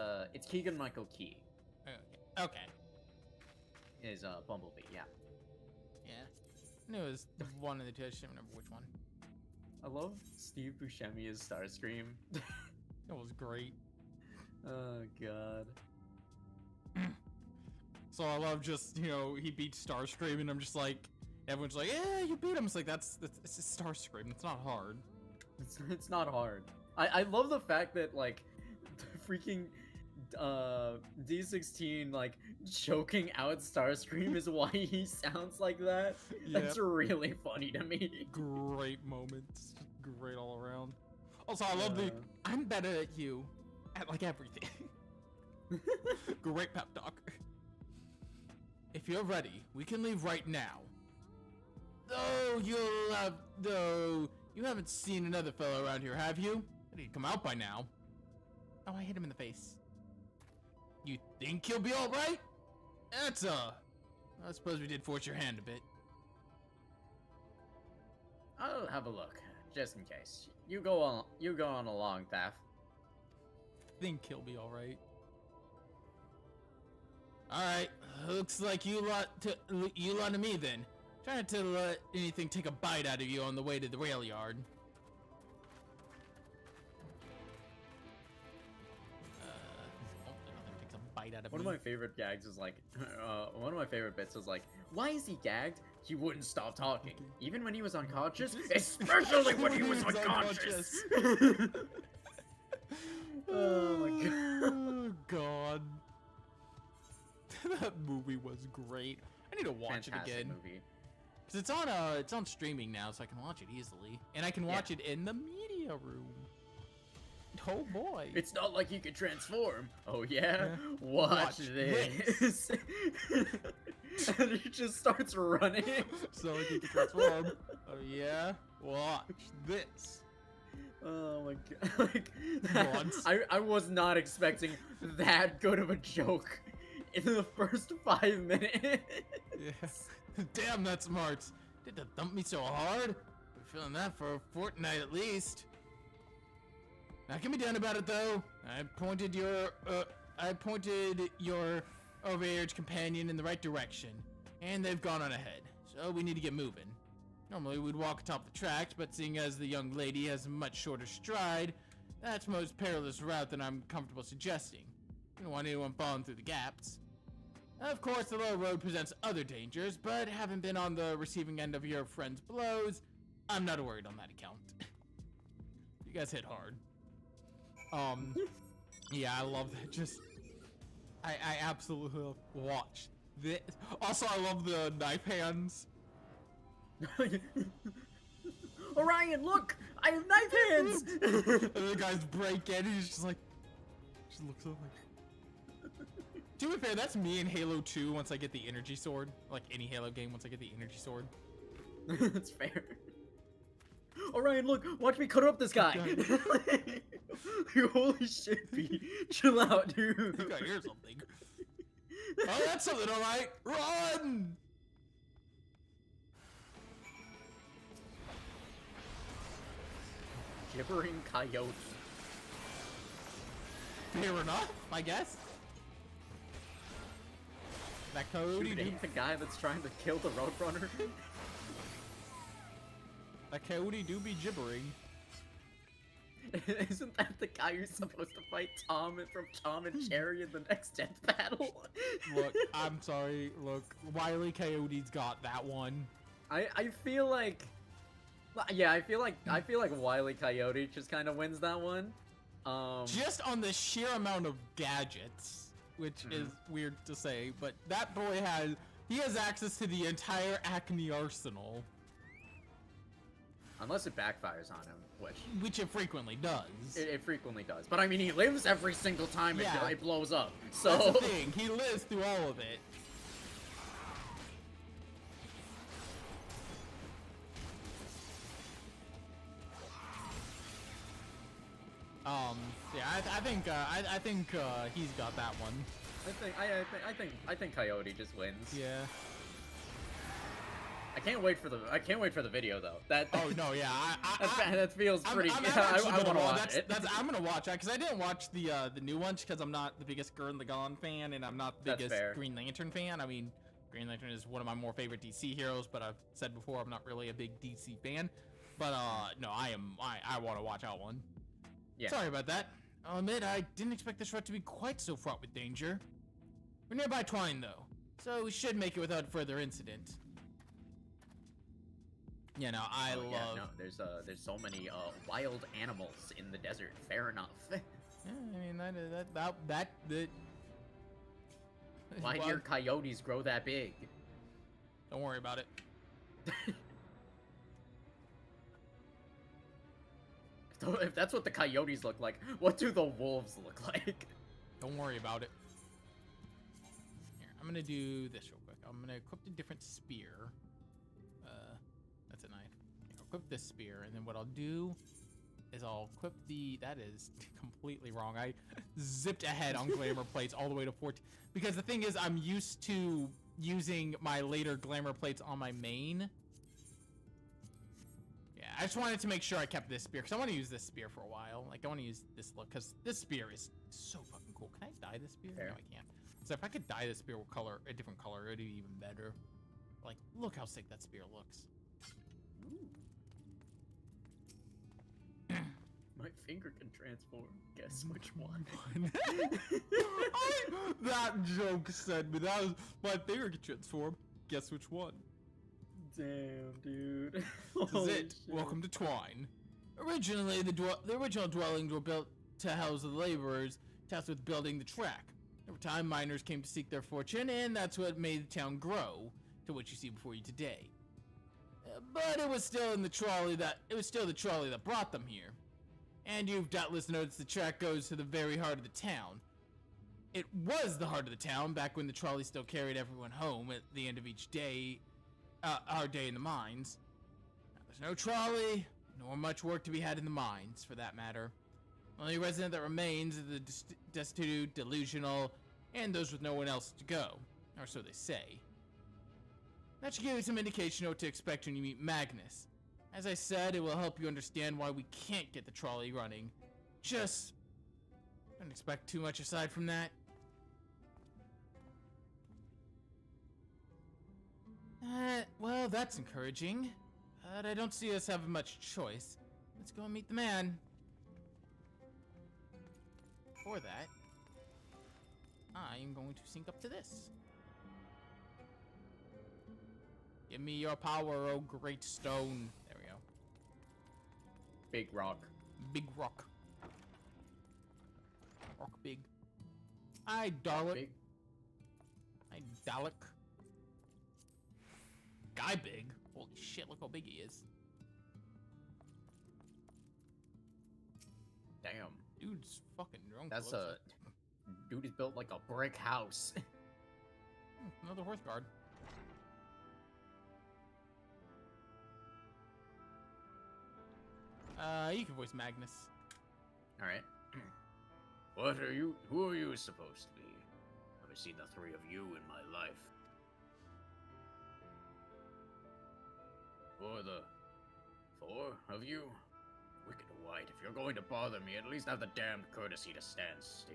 Keegan-Michael Key. Okay. Is, Bumblebee, yeah. Yeah. I knew it was one of the two. I just didn't remember which one. I love Steve Buscemi as Starscream. It was great. Oh, God. So I love just, you know, he beats Starscream, and I'm just like, everyone's like, yeah, you beat him. It's like, it's just Starscream. It's not hard. It's not hard. I love the fact that, like, the freaking D16, like, choking out Starscream is why he sounds like that. Yep. That's really funny to me. Great moments. Great all around. Also, I love I'm better at you at, like, everything. Great pep talk. If you're ready, we can leave right now. Though you haven't seen another fellow around here, have you? He'd come out by now. Oh, I hit him in the face. You think he'll be alright? That's, I suppose we did force your hand a bit. I'll have a look, just in case. You go on a long path. Think he'll be alright. Alright, looks like you lot to me then. Try not to let anything take a bite out of you on the way to the rail yard. Takes a bite out of One of my favorite gags is like, one of my favorite bits is like, why is he gagged? He wouldn't stop talking, even when he was unconscious, especially when he was unconscious. Oh my god. Oh god. That movie was great. I need to watch Fantastic it again. Movie. Cause it's on streaming now, so I can watch it easily, and I can watch it in the media room. Oh boy! It's not like you can transform. Oh yeah, watch this. And he just starts running. So like he can transform. Oh yeah, watch this. Oh my god! Like, I was not expecting that good of a joke in the first 5 minutes. Yes. Damn, that's smart. Did they thump me so hard? Been feeling that for a fortnight at least. I can be done about it though. I pointed your overage companion in the right direction, and they've gone on ahead. So we need to get moving. Normally we'd walk atop the tracks, but seeing as the young lady has a much shorter stride, that's the most perilous route that I'm comfortable suggesting. You don't want anyone falling through the gaps. Of course, the low road presents other dangers, but having been on the receiving end of your friend's blows, I'm not worried on that account. You guys hit hard. Yeah, I love that. Just, I absolutely watch this. Also, I love the knife hands. Orion, look! I have knife hands! And the guys break in, and he's just like, just looks up like. To be fair, that's me in Halo 2 once I get the energy sword. Like any Halo game once I get the energy sword. That's fair. Orion, look! Watch me cut up this guy! Holy shit, B. Chill out, dude. You gotta hear something. Oh, that's something, alright! Run! Gibbering coyote. Fair enough, I guess. That coyote Shooting the guy that's trying to kill the Roadrunner. That coyote do be gibbering. Isn't that the guy who's supposed to fight Tom from Tom and Jerry in the next death battle? Look, I'm sorry. Look, Wile E. Coyote's got that one. I feel like, yeah, I feel like Wile E. Coyote just kind of wins that one. Just on the sheer amount of gadgets, which is weird to say, but that boy has access to the entire Acme arsenal. Unless it backfires on him, which it frequently does. It frequently does. But I mean, he lives every single time it blows up. So that's the thing. He lives through all of it. Yeah, I think he's got that one. I think Coyote just wins. Yeah. I can't wait for the video though. Oh no, yeah, that feels pretty. I want to watch it. I'm gonna watch that because I didn't watch the new ones because I'm not the biggest Gurren Lagann fan and I'm not the biggest Green Lantern fan. I mean, Green Lantern is one of my more favorite DC heroes, but I've said before I'm not really a big DC fan. But no, I want to watch out one. Yeah. Sorry about that. I'll admit I didn't expect this route to be quite so fraught with danger. We're nearby Twine though, so we should make it without further incident. You know, I love. Yeah, no, there's so many wild animals in the desert. Fair enough. Yeah, I mean that. Why do your coyotes grow that big? Don't worry about it. If that's what the coyotes look like, what do the wolves look like? Don't worry about it. Here, I'm gonna do this real quick. I'm gonna equip a different spear. That's a knife. I'll equip this spear, and then what I'll do is I'll equip the... That is completely wrong. I zipped ahead on glamour plates all the way to 14. Because the thing is, I'm used to using my later glamour plates on my main. Yeah, I just wanted to make sure I kept this spear, because I want to use this spear for a while. Like, I want to use this look, because this spear is so fucking cool. Can I dye this spear? Fair. No, I can't. So if I could dye this spear with a different color, it would be even better. Like, look how sick that spear looks. My finger can transform. Guess which one? That joke said me. That was my finger can transform. Guess which one? Damn, dude. This is it. Shit. Welcome to Twine. Originally, the original dwellings were built to house the laborers tasked with building the track. Over time, miners came to seek their fortune, and that's what made the town grow to what you see before you today. But it was still the trolley that brought them here. And you've doubtless noticed the track goes to the very heart of the town. It was the heart of the town back when the trolley still carried everyone home at the end of each day, our day in the mines. Now, there's no trolley, nor much work to be had in the mines, for that matter. The only resident that remains is the destitute, delusional, and those with no one else to go, or so they say. That should give you some indication of what to expect when you meet Magnus. As I said, it will help you understand why we can't get the trolley running. Just don't expect too much aside from that. Well, that's encouraging. But I don't see us having much choice. Let's go and meet the man. For that, I'm going to sync up to this. Give me your power, oh great stone. There we go. Big rock. Big rock. Rock big. Hi, Dalek. Hi, Dalek. Guy big. Holy shit, look how big he is. Damn. Dude's fucking drunk. That's a... Dude is built like a brick house. Another horse guard. You can voice Magnus. Alright. Who are you supposed to be? I've seen the three of you in my life. Or the four of you? Wicked White, if you're going to bother me, at least have the damned courtesy to stand still.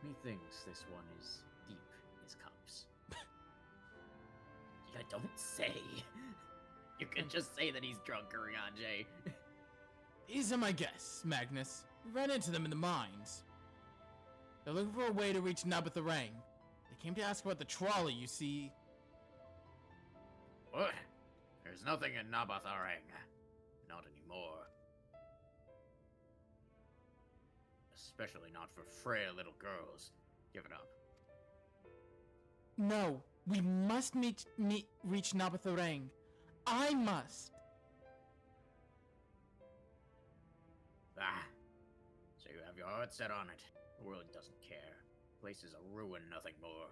Methinks this one is deep in his cups. Yeah, don't say. You can just say that he's drunk, Ariane. These are my guests, Magnus. We ran into them in the mines. They're looking for a way to reach Nabatharang. They came to ask about the trolley, you see. What? There's nothing in Nabatharang. Not anymore. Especially not for frail little girls. Give it up. No, we must reach Nabatharang. I must. Ah, so you have your heart set on it. The world doesn't care. The place is a ruin, nothing more.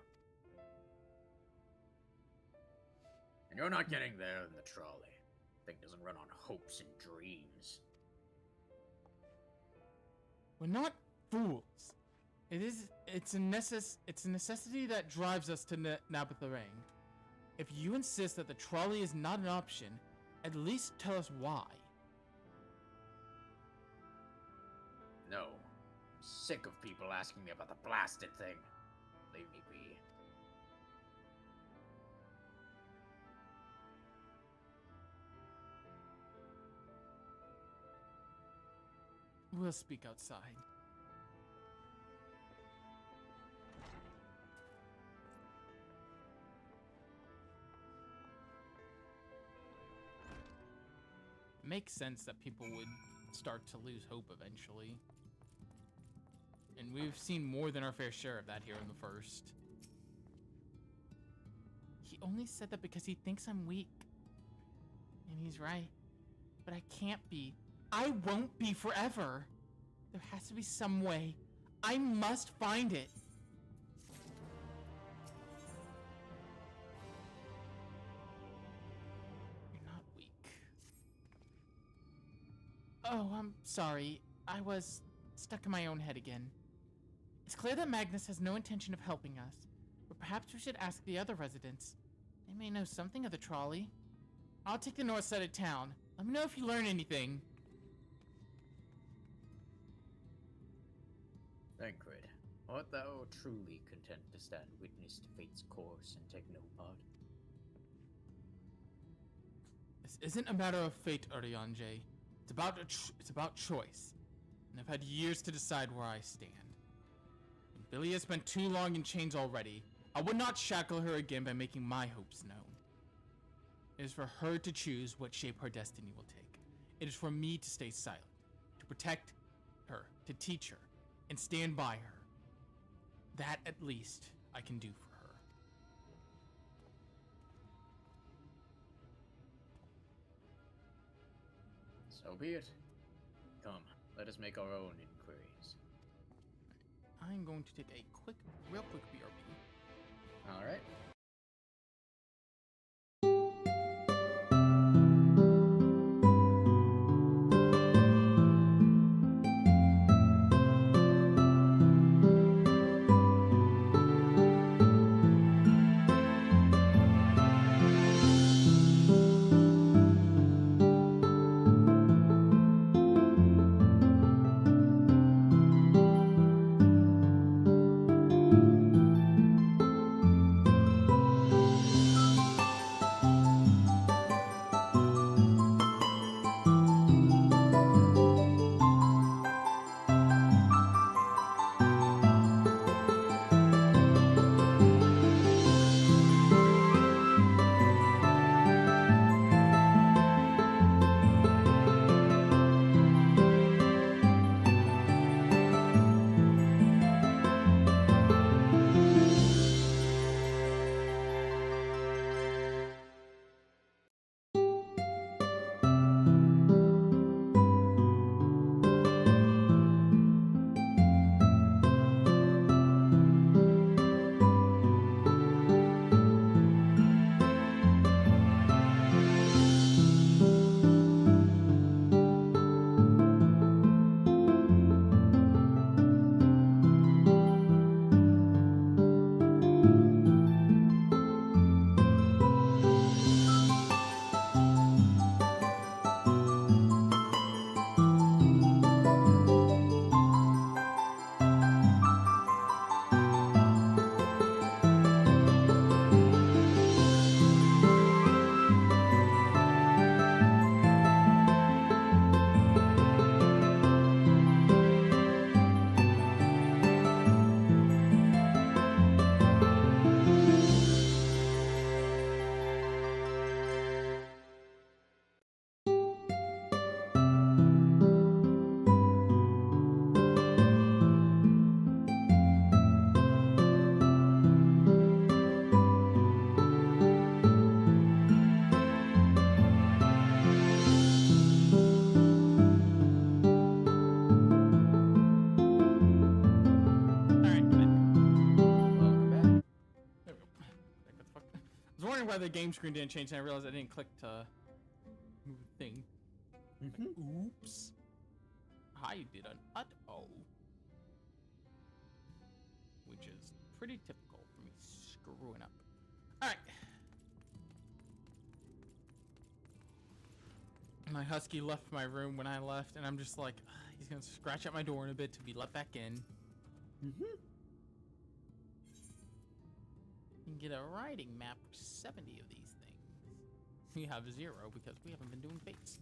And you're not getting there in the trolley. Thing doesn't run on hopes and dreams. We're not fools. It's a necessity that drives us to Nabatharang. If you insist that the trolley is not an option, at least tell us why. No. I'm sick of people asking me about the blasted thing. Leave me be. We'll speak outside. It makes sense that people would start to lose hope eventually. And we've seen more than our fair share of that here in the first. He only said that because he thinks I'm weak. And he's right. But I can't be. I won't be forever. There has to be some way. I must find it. You're not weak. Oh, I'm sorry. I was stuck in my own head again. It's clear that Magnus has no intention of helping us. But perhaps we should ask the other residents. They may know something of the trolley. I'll take the north side of town. Let me know if you learn anything. Thancred, art thou truly content to stand witness to fate's course and take no part? This isn't a matter of fate, Urianger. It's about choice. And I've had years to decide where I stand. And Billy has spent too long in chains already. I would not shackle her again by making my hopes known. It is for her to choose what shape her destiny will take. It is for me to stay silent, to protect her, to teach her, and stand by her. That, at least, I can do for her. So be it. Come, let us make our own inquiries. I'm going to take a real quick BRB. Alright. Why the game screen didn't change, and I realized I didn't click to move Oops. I did an uh-oh. Which is pretty typical for me screwing up. Alright. My husky left my room when I left, and I'm just like, he's gonna scratch at my door in a bit to be let back in. You can get a riding map with 70 of these things. We have 0 because we haven't been doing fates.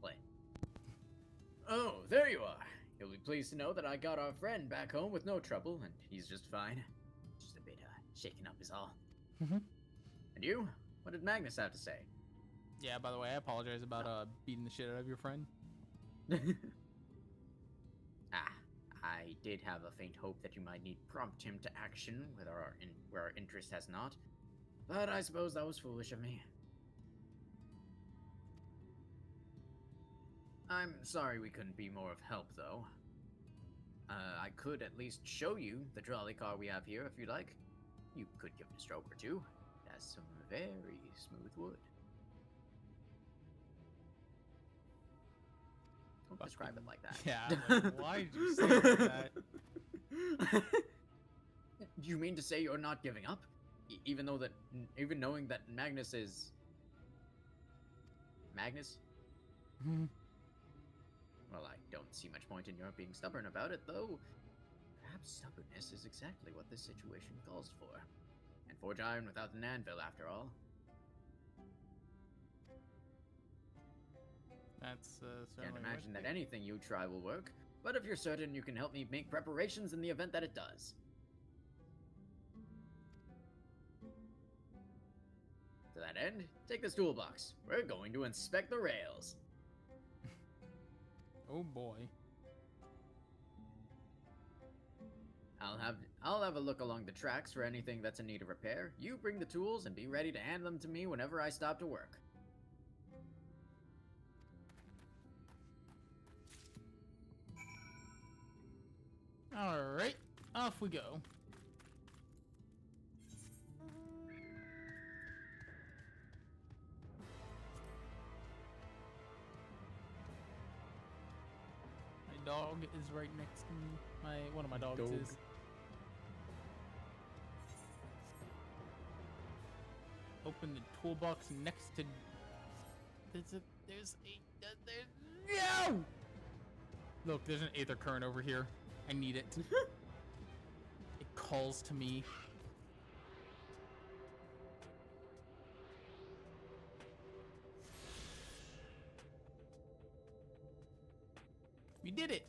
Play. Oh, there you are. You'll be pleased to know that I got our friend back home with no trouble, and he's just fine. Just a bit, shaken up is all. And you? What did Magnus have to say? Yeah, by the way, I apologize about beating the shit out of your friend. I did have a faint hope that you might need prompt him to action where our interest has not. But I suppose that was foolish of me. I'm sorry we couldn't be more of help, though. I could at least show you the trolley car we have here if you like. You could give it a stroke or two. It has some very smooth wood. Don't describe it like that. Yeah, like, why did you say it like that? Do you mean to say you're not giving up? Even knowing that Magnus is... Magnus? Well, I don't see much point in your being stubborn about it, though. Perhaps stubbornness is exactly what this situation calls for. And forge iron without an anvil, after all. That's Can't imagine that anything you try will work, but if you're certain, you can help me make preparations in the event that it does. To that end, take this toolbox. We're going to inspect the rails. Oh boy. I'll have a look along the tracks for anything that's in need of repair. You bring the tools and be ready to hand them to me whenever I stop to work. Alright, off we go. My dog is right next to me. One of my dogs is. Open the toolbox next to... There's no! Look, there's an aether current over here. I need it. It calls to me. We did it.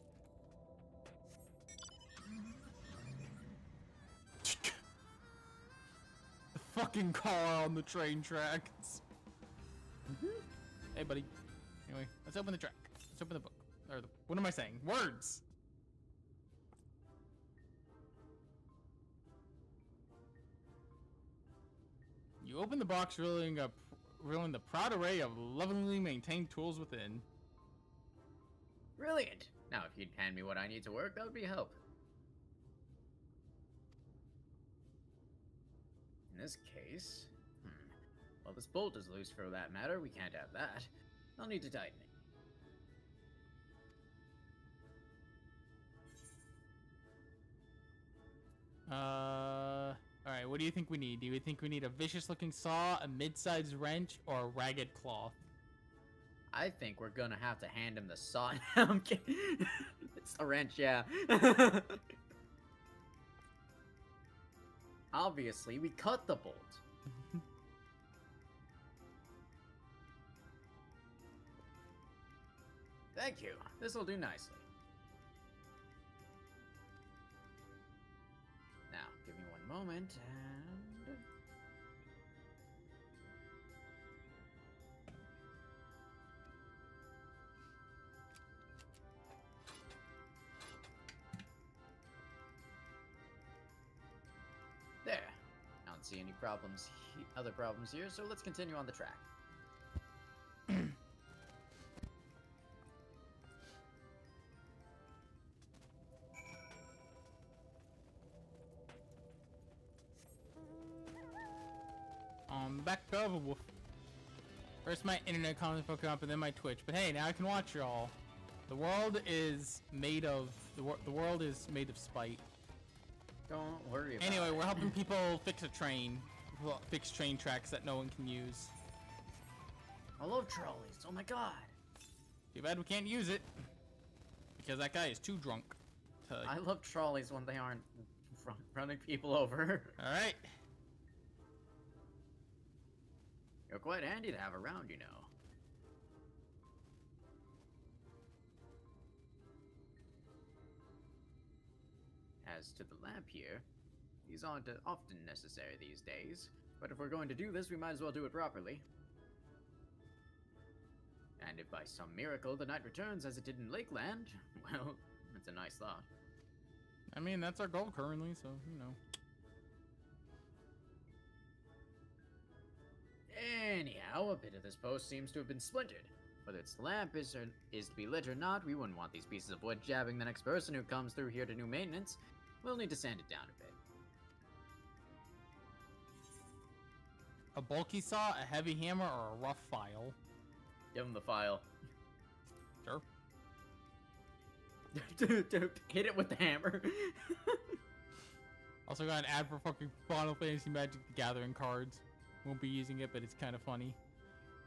The fucking car on the train tracks. Hey, buddy. Anyway, let's open the track. Let's open the book. Or what am I saying? Words! You open the box, revealing the proud array of lovingly maintained tools within. Brilliant! Now, if you'd hand me what I need to work, that would be a help. In this case... Well, this bolt is loose for that matter. We can't have that. I'll need to tighten it. Alright, what do you think we need? Do you think we need a vicious-looking saw, a mid-sized wrench, or a ragged cloth? I think we're gonna have to hand him the saw. I'm kidding. It's a wrench, yeah. Obviously, we cut the bolt. Thank you. This'll do nicely. Now, give me one moment, and... There. I don't see any problems, other problems here, so let's continue on the track. on the back of a wolf. First my internet comments fucking up, and then my Twitch. But hey, now I can watch y'all. The world is made of the world is made of spite. Don't worry about Anyway, it. we're helping people fix a train, fix train tracks that no one can use. I love trolleys. Oh my god. Too bad we can't use it because that guy is too drunk. I love trolleys when they aren't running people over. All right. You're quite handy to have around, you know. As to the lamp here, these aren't often necessary these days, but if we're going to do this, we might as well do it properly. And if by some miracle the night returns as it did in Lakeland, well, that's a nice thought. I mean, that's our goal currently, so, you know. Anyhow, a bit of this post seems to have been splintered. Whether its lamp is to be lit or not, we wouldn't want these pieces of wood jabbing the next person who comes through here to do maintenance. We'll need to sand it down a bit. A bulky saw, a heavy hammer, or a rough file? Give him the file. Sure. Dude, hit it with the hammer. Also got an ad for fucking Final Fantasy Magic the Gathering cards. Won't be using it, but it's kind of funny.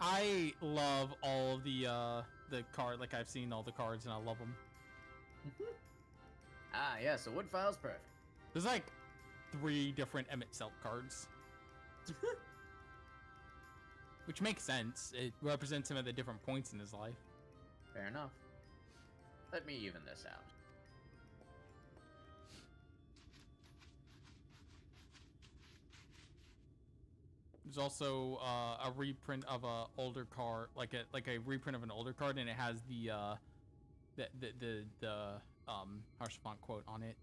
I love all of the card, like I've seen all the cards and I love them. Ah, yeah, so wood file's perfect. There's like 3 different Emmett Selk cards. Which makes sense. It represents him at the different points in his life. Fair enough. Let me even this out. There's also a reprint of a older card, like a reprint of an older card, and it has the harsh font quote on it.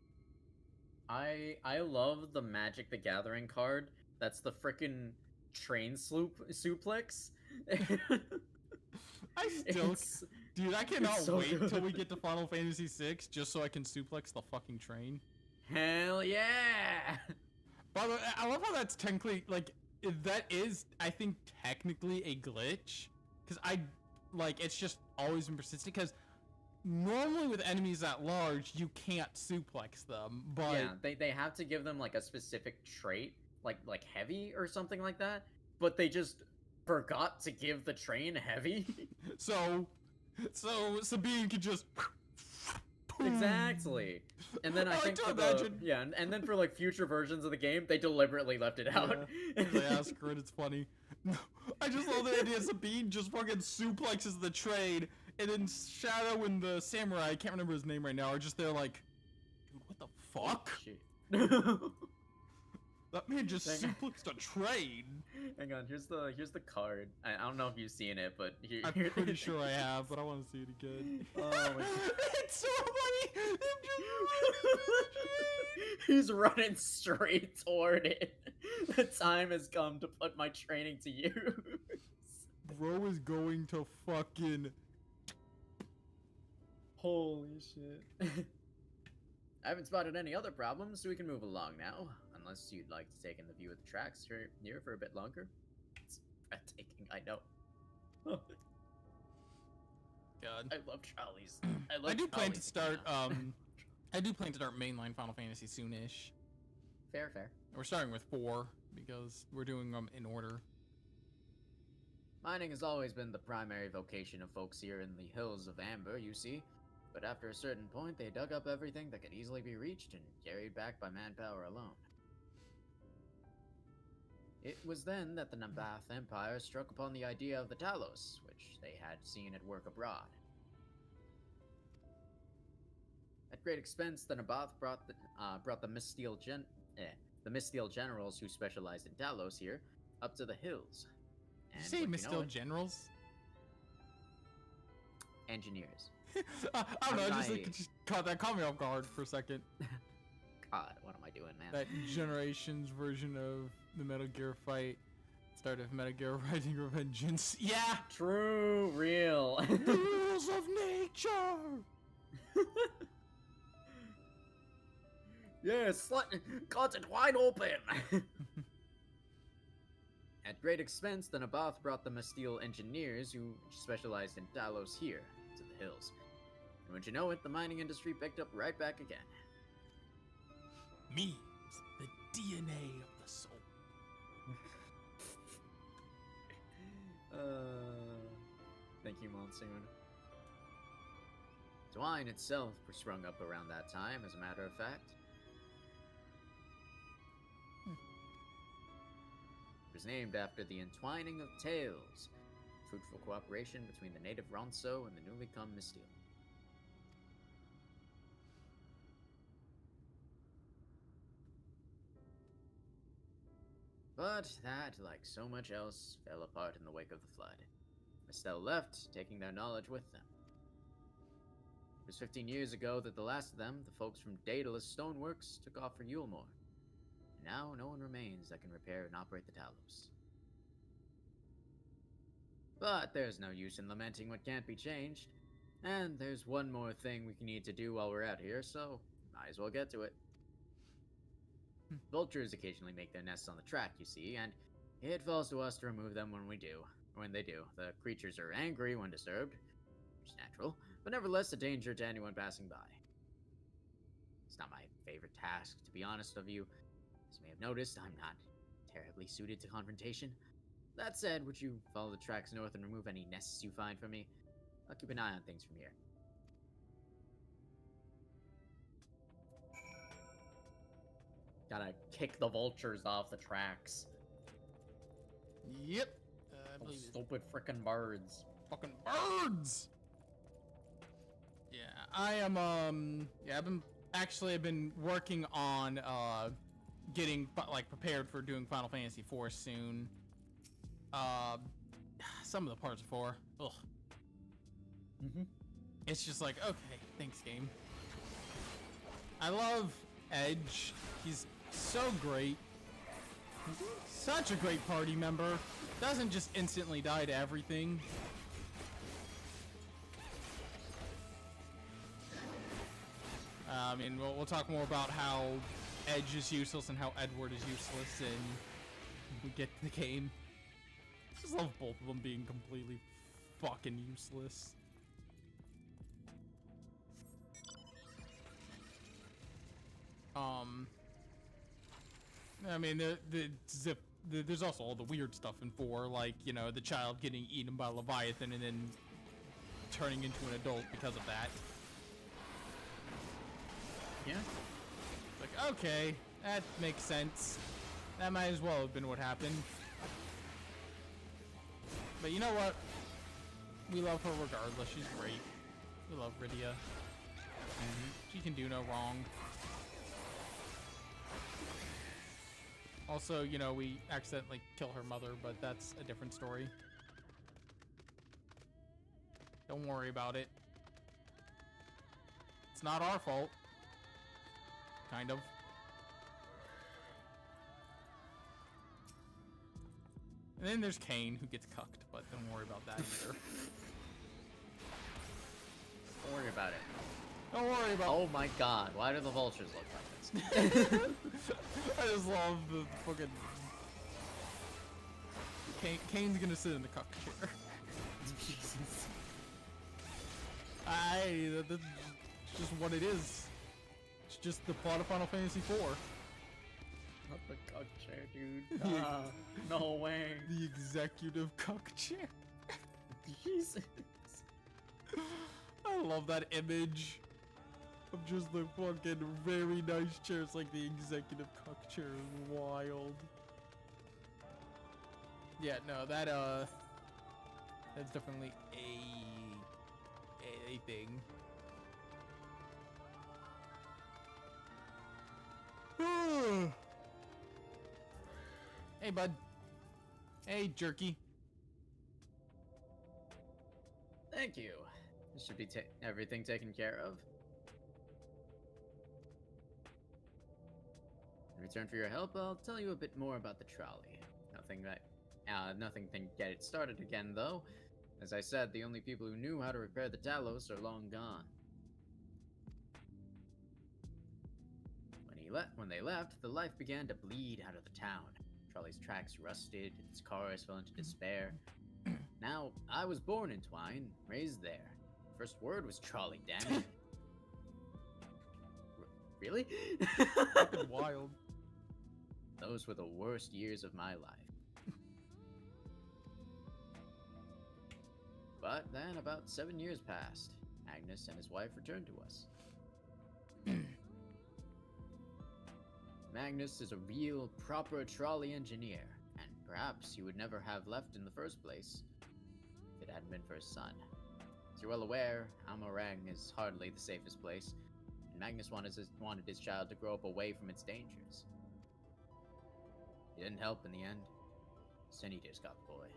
I love the Magic the Gathering card. That's the frickin' train suplex. I still, dude, I cannot so wait good. till we get to Final Fantasy VI just so I can suplex the fucking train. Hell yeah! By the way, I love how that's technically like that is, I think, technically a glitch, because it's just always been persistent. Because normally with enemies that large, you can't suplex them, but yeah, they have to give them like a specific trait, like heavy or something like that. But they just forgot to give the train heavy. so Sabine could just exactly. And then I think like for and then for like future versions of the game, they deliberately left it out. Yeah, screw it, it's funny. No, I just love the idea Sabine just fucking suplexes the train, and then Shadow and the samurai, I can't remember his name right now, are just there like, dude, what the fuck? Shit. That man just suplexed a train. Hang on, here's the card. I don't know if you've seen it, but here, I'm pretty sure I have, but I want to see it again. Oh my God. It's so funny. He's running straight toward it. The time has come to put my training to use. Bro is going to fucking. Holy shit. I haven't spotted any other problems, so we can move along now. Unless you'd like to take in the view of the tracks here for a bit longer. It's breathtaking, I know. God. I love trolleys. I do plan to start I do plan to start mainline Final Fantasy soonish. Fair. We're starting with 4 because we're doing them in order. Mining has always been the primary vocation of folks here in the hills of Amber, you see. But after a certain point, they dug up everything that could easily be reached and carried back by manpower alone. It was then that the Nabath Empire struck upon the idea of the Talos, which they had seen at work abroad. At great expense, the Nabath brought the Misteel generals who specialized in Talos here up to the hills. Did you say Misteel generals? Engineers. I don't know, just caught me off guard for a second. God, what am I doing, man? That Generations version of the Metal Gear fight. Start of Metal Gear Rising Revengeance. Yeah! True, real. The rules of nature! Yes, cut it wide open! At great expense, the Naboth brought the Masteel engineers who specialized in Talos here, to the hills. And wouldn't you know it, the mining industry picked up right back again. Memes, the DNA of the soul. Thank you, Monsoon. Twine itself was sprung up around that time, as a matter of fact. It was named after the entwining of tales, fruitful cooperation between the native Ronso and the newly come Masteel. But that, like so much else, fell apart in the wake of the flood. Mistel left, taking their knowledge with them. It was 15 years ago that the last of them, the folks from Daedalus Stoneworks, took off for Eulmore. And now no one remains that can repair and operate the Talos. But there's no use in lamenting what can't be changed. And there's one more thing we need to do while we're out here, so might as well get to it. Vultures occasionally make their nests on the track, you see, and it falls to us to remove them when they do. The creatures are angry when disturbed, which is natural, but nevertheless a danger to anyone passing by. It's not my favorite task, to be honest of you. As you may have noticed, I'm not terribly suited to confrontation. That said, would you follow the tracks north and remove any nests you find for me? I'll keep an eye on things from here. Gotta kick the vultures off the tracks. Yep. Those stupid frickin' birds. Fucking birds! Yeah, I've been working on, getting, like, prepared for doing Final Fantasy IV soon. Some of the parts for, ugh. It's just like, okay, thanks, game. I love Edge. He's so great. Such a great party member. Doesn't just instantly die to everything. I mean, we'll talk more about how Edge is useless and how Edward is useless, and we get to the game. I just love both of them being completely fucking useless. I mean, there's also all the weird stuff in 4, like, you know, the child getting eaten by Leviathan and then turning into an adult because of that. Yeah. Like, okay, that makes sense. That might as well have been what happened. But you know what? We love her regardless. She's great. We love Rydia. She can do no wrong. Also, you know, we accidentally kill her mother, but that's a different story. Don't worry about it. It's not our fault. Kind of. And then there's Kane, who gets cucked, but don't worry about that either. Don't worry about it. Don't worry about Oh my god, why do the vultures look like this? I just love the fucking... Kane's gonna sit in the cuck chair. Jesus. That's just what it is. It's just the plot of Final Fantasy IV. Not the cuck chair, dude. No way. The executive cuck chair. Jesus. I love that image of just the fucking very nice chairs, like the executive cuck chair is wild. Yeah, no, that's definitely a thing. Hey, bud. Hey, jerky. Thank you. This should be everything taken care of. In return for your help, I'll tell you a bit more about the trolley. Nothing can get it started again, though. As I said, the only people who knew how to repair the Talos are long gone. When they left, the life began to bleed out of the town. Trolley's tracks rusted, its cars fell into despair. Now, I was born in Twine, raised there. First word was trolley, damn it. Really? Fucking wild. Those were the worst years of my life. But then, about 7 years passed. Magnus and his wife returned to us. Magnus is a real, proper trolley engineer, and perhaps he would never have left in the first place if it hadn't been for his son. As you're well aware, Amarang is hardly the safest place, and Magnus wanted his child to grow up away from its dangers. It didn't help in the end. Sin Eaters got the boy.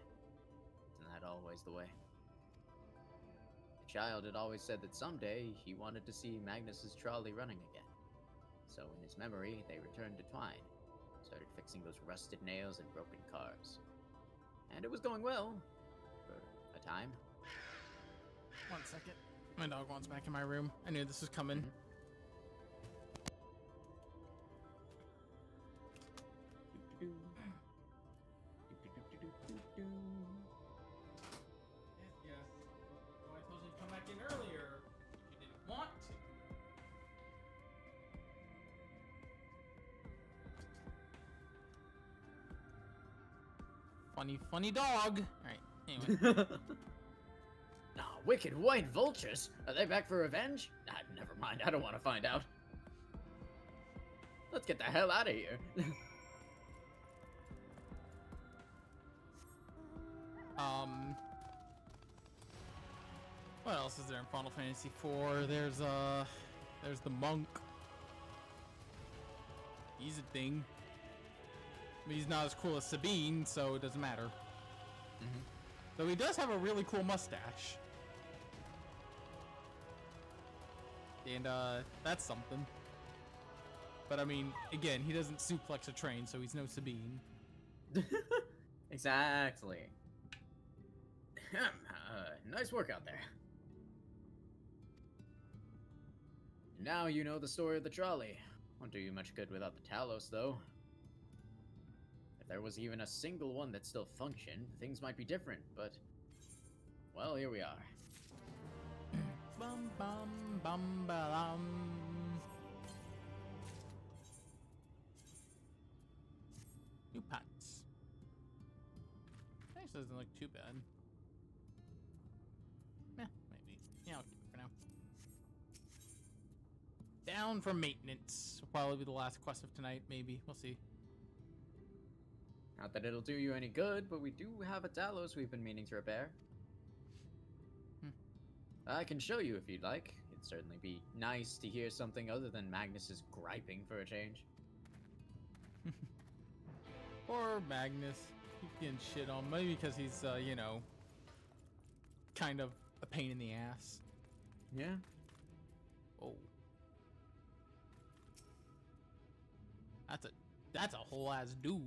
Isn't that always the way? The child had always said that someday he wanted to see Magnus's trolley running again. So in his memory, they returned to Twine, started fixing those rusted nails and broken cars. And it was going well, for a time. 1 second. My dog wants back in my room. I knew this was coming. Yeah. Well, I told you to come back in earlier. You didn't want to. Funny dog. Alright, anyway. Wicked white vultures? Are they back for revenge? Never mind, I don't want to find out. Let's get the hell out of here. What else is there in Final Fantasy IV? There's the monk. He's a thing. But he's not as cool as Sabine, so it doesn't matter. Though he does have a really cool mustache. And, that's something. But, I mean, again, he doesn't suplex a train, so he's no Sabine. Exactly. Nice work out there. Now you know the story of the trolley. Won't do you much good without the Talos, though. If there was even a single one that still functioned, things might be different, but... well, here we are. Bum bum bum ba-dum. New pots. This doesn't look too bad. Maybe. Yeah, I'll keep it for now. Down for maintenance. Will probably be the last quest of tonight, maybe. We'll see. Not that it'll do you any good, but we do have a Talos we've been meaning to repair. I can show you if you'd like. It'd certainly be nice to hear something other than Magnus's griping for a change. Poor Magnus. He's getting shit on. Maybe because he's, you know, kind of a pain in the ass. Yeah. Oh. That's a whole ass dude.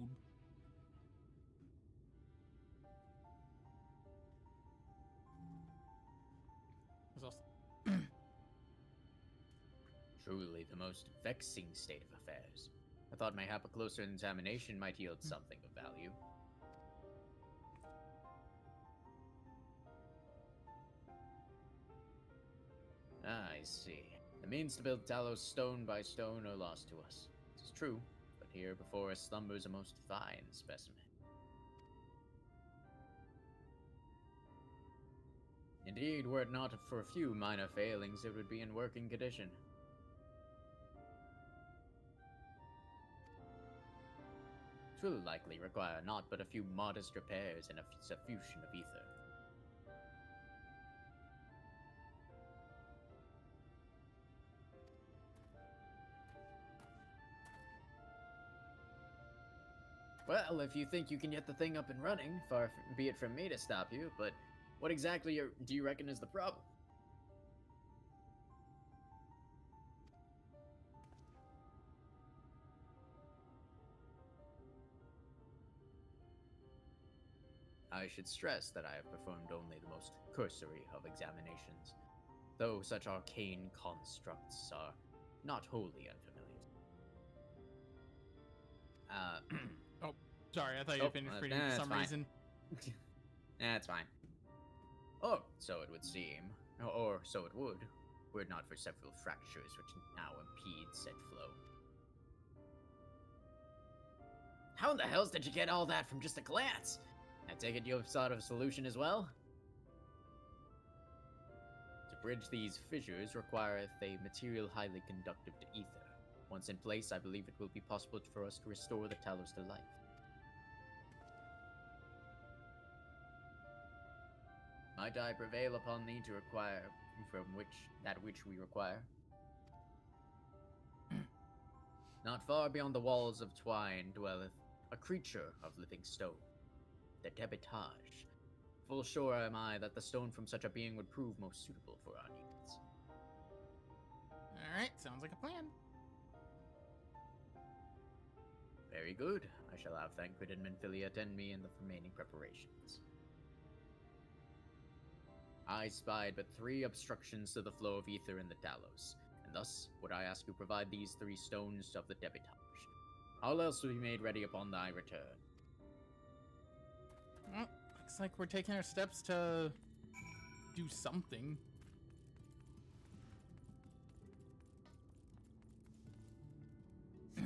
Truly the most vexing state of affairs. I thought mayhap a closer examination might yield something of value. I see. The means to build Talos stone by stone are lost to us. This is true, but here before us slumbers a most fine specimen. Indeed, were it not for a few minor failings, it would be in working condition. It will likely require naught but a few modest repairs and a suffusion of ether. Well, if you think you can get the thing up and running, far be it from me to stop you, but what exactly do you reckon is the problem? I should stress that I have performed only the most cursory of examinations, though such arcane constructs are not wholly unfamiliar. Sorry, I thought you finished reading for some reason. That's fine. Oh, so it would seem, or so it would, were it not for several fractures which now impede said flow. How in the hells did you get all that from just a glance? I take it you have thought of a solution as well? To bridge these fissures requireth a material highly conductive to ether. Once in place, I believe it will be possible for us to restore the Talos to life. Might I prevail upon thee to require from that which we require? Not far beyond the walls of twine dwelleth a creature of living stone, the Debitage. Full sure am I that the stone from such a being would prove most suitable for our needs. Alright, sounds like a plan. Very good. I shall have Thancred and Menphilia attend me in the remaining preparations. I spied but 3 obstructions to the flow of ether in the Talos, and thus would I ask you provide these 3 stones of the Debitage. All else will be made ready upon thy return. Well, looks like we're taking our steps to do something. If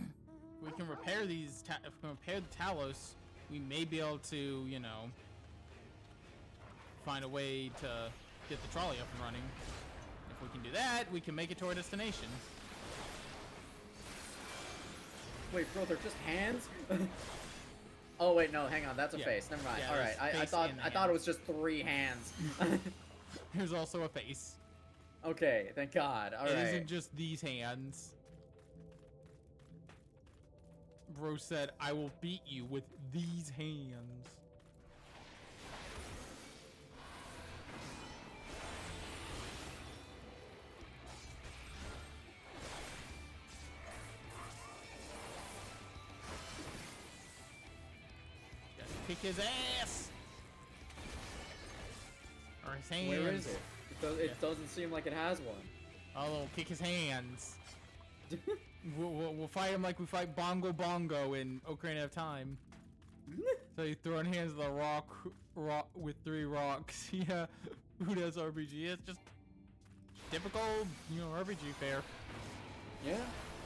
we can repair these, if we can repair the Talos, we may be able to, you know, find a way to get the trolley up and running. If we can do that, we can make it to our destination. Wait, bro, they're just hands? Oh wait, no, hang on, that's a face. Never mind. Yeah, all right, I thought it was just 3 hands. There's also a face. Okay, thank God. All right. It isn't just these hands. Bro said, "I will beat you with these hands." Kick his ass! Or his hands. Where is it? It doesn't seem like it has one. Oh, kick his hands. we'll fight him like we fight Bongo Bongo in Ocarina of Time. So you throwing hands at the rock with 3 rocks. Yeah, who does RPG? It's just typical, you know, RPG fare. Yeah.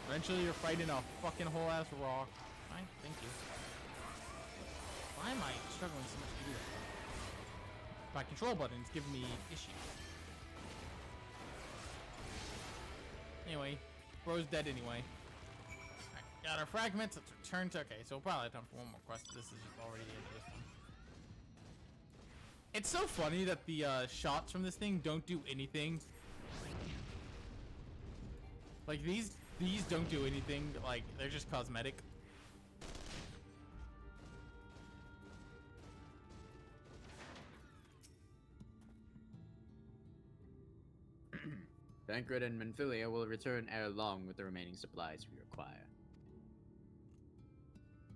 Eventually you're fighting a fucking whole ass rock. Fine, thank you. Why am I struggling so much to do that? My control button's giving me issues. Anyway, bro's dead anyway. Alright, got our fragments. Let's return to... Okay, so we'll probably have time for one more quest. This is already the end of this one. It's so funny that the shots from this thing don't do anything. Like, these don't do anything. Like, they're just cosmetic. Thancred and Menphilia will return ere long with the remaining supplies we require.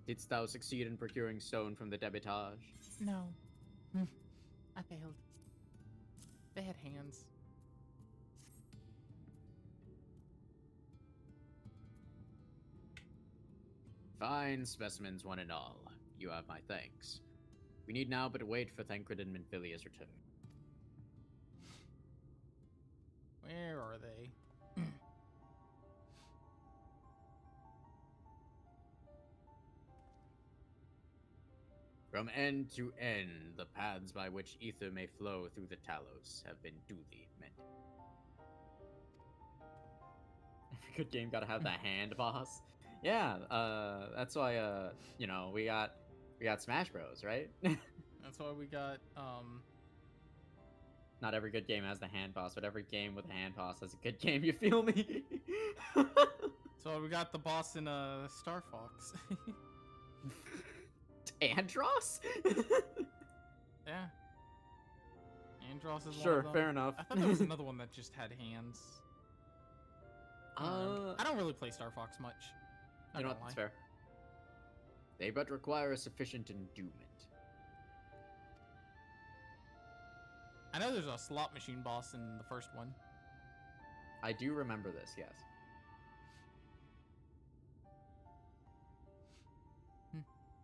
Didst thou succeed in procuring stone from the Debitage? No. I failed. They had hands. Fine specimens, one and all. You have my thanks. We need now but wait for Thancred and Menphilia's return. Where are they? From end to end, the paths by which ether may flow through the Talos have been duly mended. Every good game gotta have that hand boss. Yeah, that's why, you know, we got Smash Bros, right? That's why we got, Not every good game has the hand boss, but every game with a hand boss has a good game, you feel me? So we got the boss in Star Fox. Andross? Yeah. Andross is sure, one of them. fair enough. I thought there was another one that just had hands. I don't really play Star Fox much. You know what, that's fair. They but require a sufficient endowment. I know there's a slot machine boss in the first one. I do remember this, yes.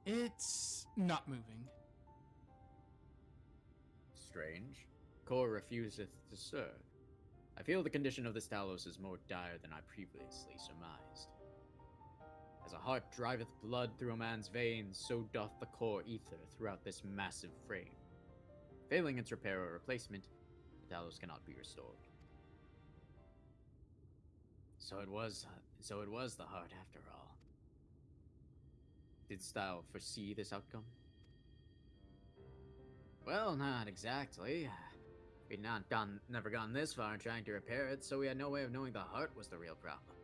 It's not moving. Strange. Core refuseth to stir. I feel the condition of this Talos is more dire than I previously surmised. As a heart driveth blood through a man's veins, so doth the core ether throughout this massive frame. Failing its repair or replacement, the Talos cannot be restored. So it was the heart after all. Didst thou foresee this outcome? Well, not exactly. We'd never gone this far in trying to repair it, so we had no way of knowing the heart was the real problem.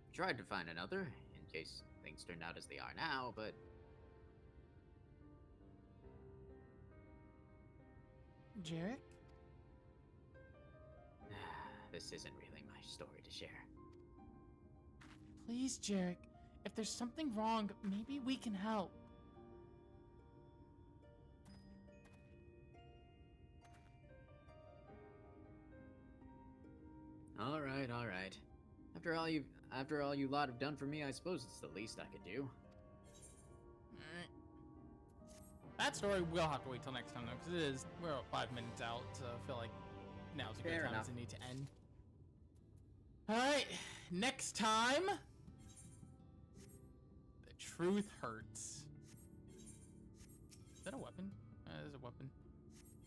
We tried to find another, in case things turned out as they are now, but... Jarek? This isn't really my story to share. Please, Jarek. If there's something wrong, maybe we can help. All right. After all you lot have done for me, I suppose it's the least I could do. Alright. That story will have to wait till next time, though, because we're 5 minutes out, so I feel like now's a good time. Doesn't need to end. Alright, next time. The truth hurts. Is that a weapon? There's a weapon.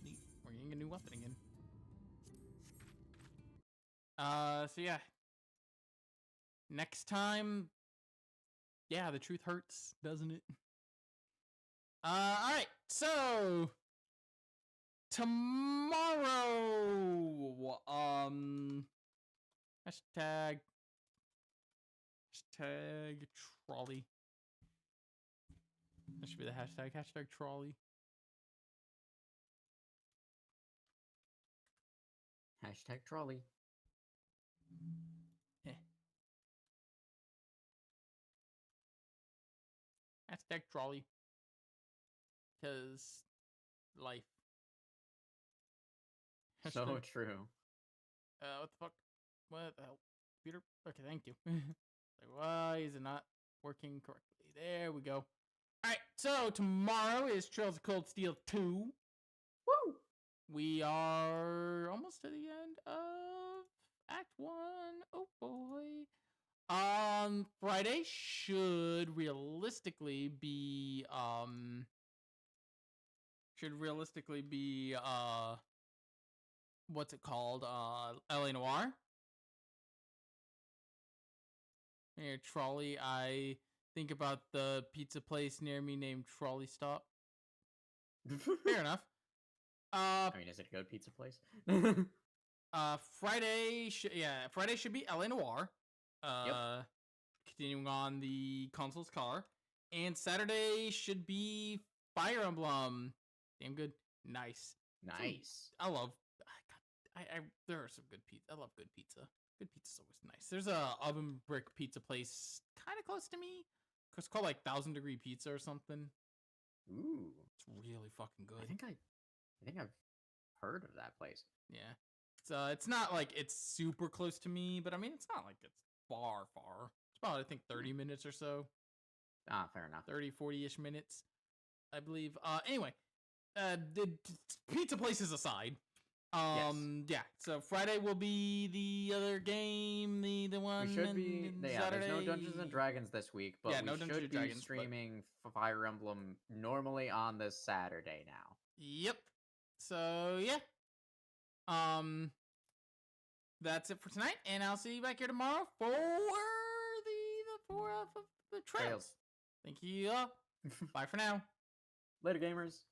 Neat. We're getting a new weapon again. So yeah. Next time. Yeah, the truth hurts, doesn't it? Alright, so tomorrow, hashtag trolley. That should be the hashtag trolley. Hashtag trolley. Yeah. Hashtag trolley. Because life. So true. What the fuck? What the hell? Computer? Okay, thank you. Like, why is it not working correctly? There we go. Alright, so tomorrow is Trails of Cold Steel 2. Woo! We are almost to the end of Act 1. Oh boy. Friday should realistically be, what's it called? LA Noire. Here, trolley. I think about the pizza place near me named Trolley Stop. Fair enough. I mean, is it a good pizza place? Friday should be LA Noire. Yep. Continuing on the console's car. And Saturday should be Fire Emblem. Damn good. Nice. I love. There are some good pizza. I love good pizza. Good pizza's always nice. There's a oven brick pizza place kind of close to me. It's called like 1000 Degree Pizza or something. Ooh, it's really fucking good. I think I've heard of that place. Yeah. It's not like it's super close to me, but I mean it's not like it's far. It's about I think 30 minutes or so. Ah, fair enough. 30-40ish minutes, I believe. Anyway, the pizza places aside. Yes. Yeah. So Friday will be the other game, the one. We should be. Yeah, Saturday. there's no Dungeons and Dragons this week, but yeah, no we Dungeons should and be streaming Fire Emblem normally on this Saturday now. Yep. So yeah. That's it for tonight, and I'll see you back here tomorrow for the Trails. Thank you. Bye for now. Later, gamers.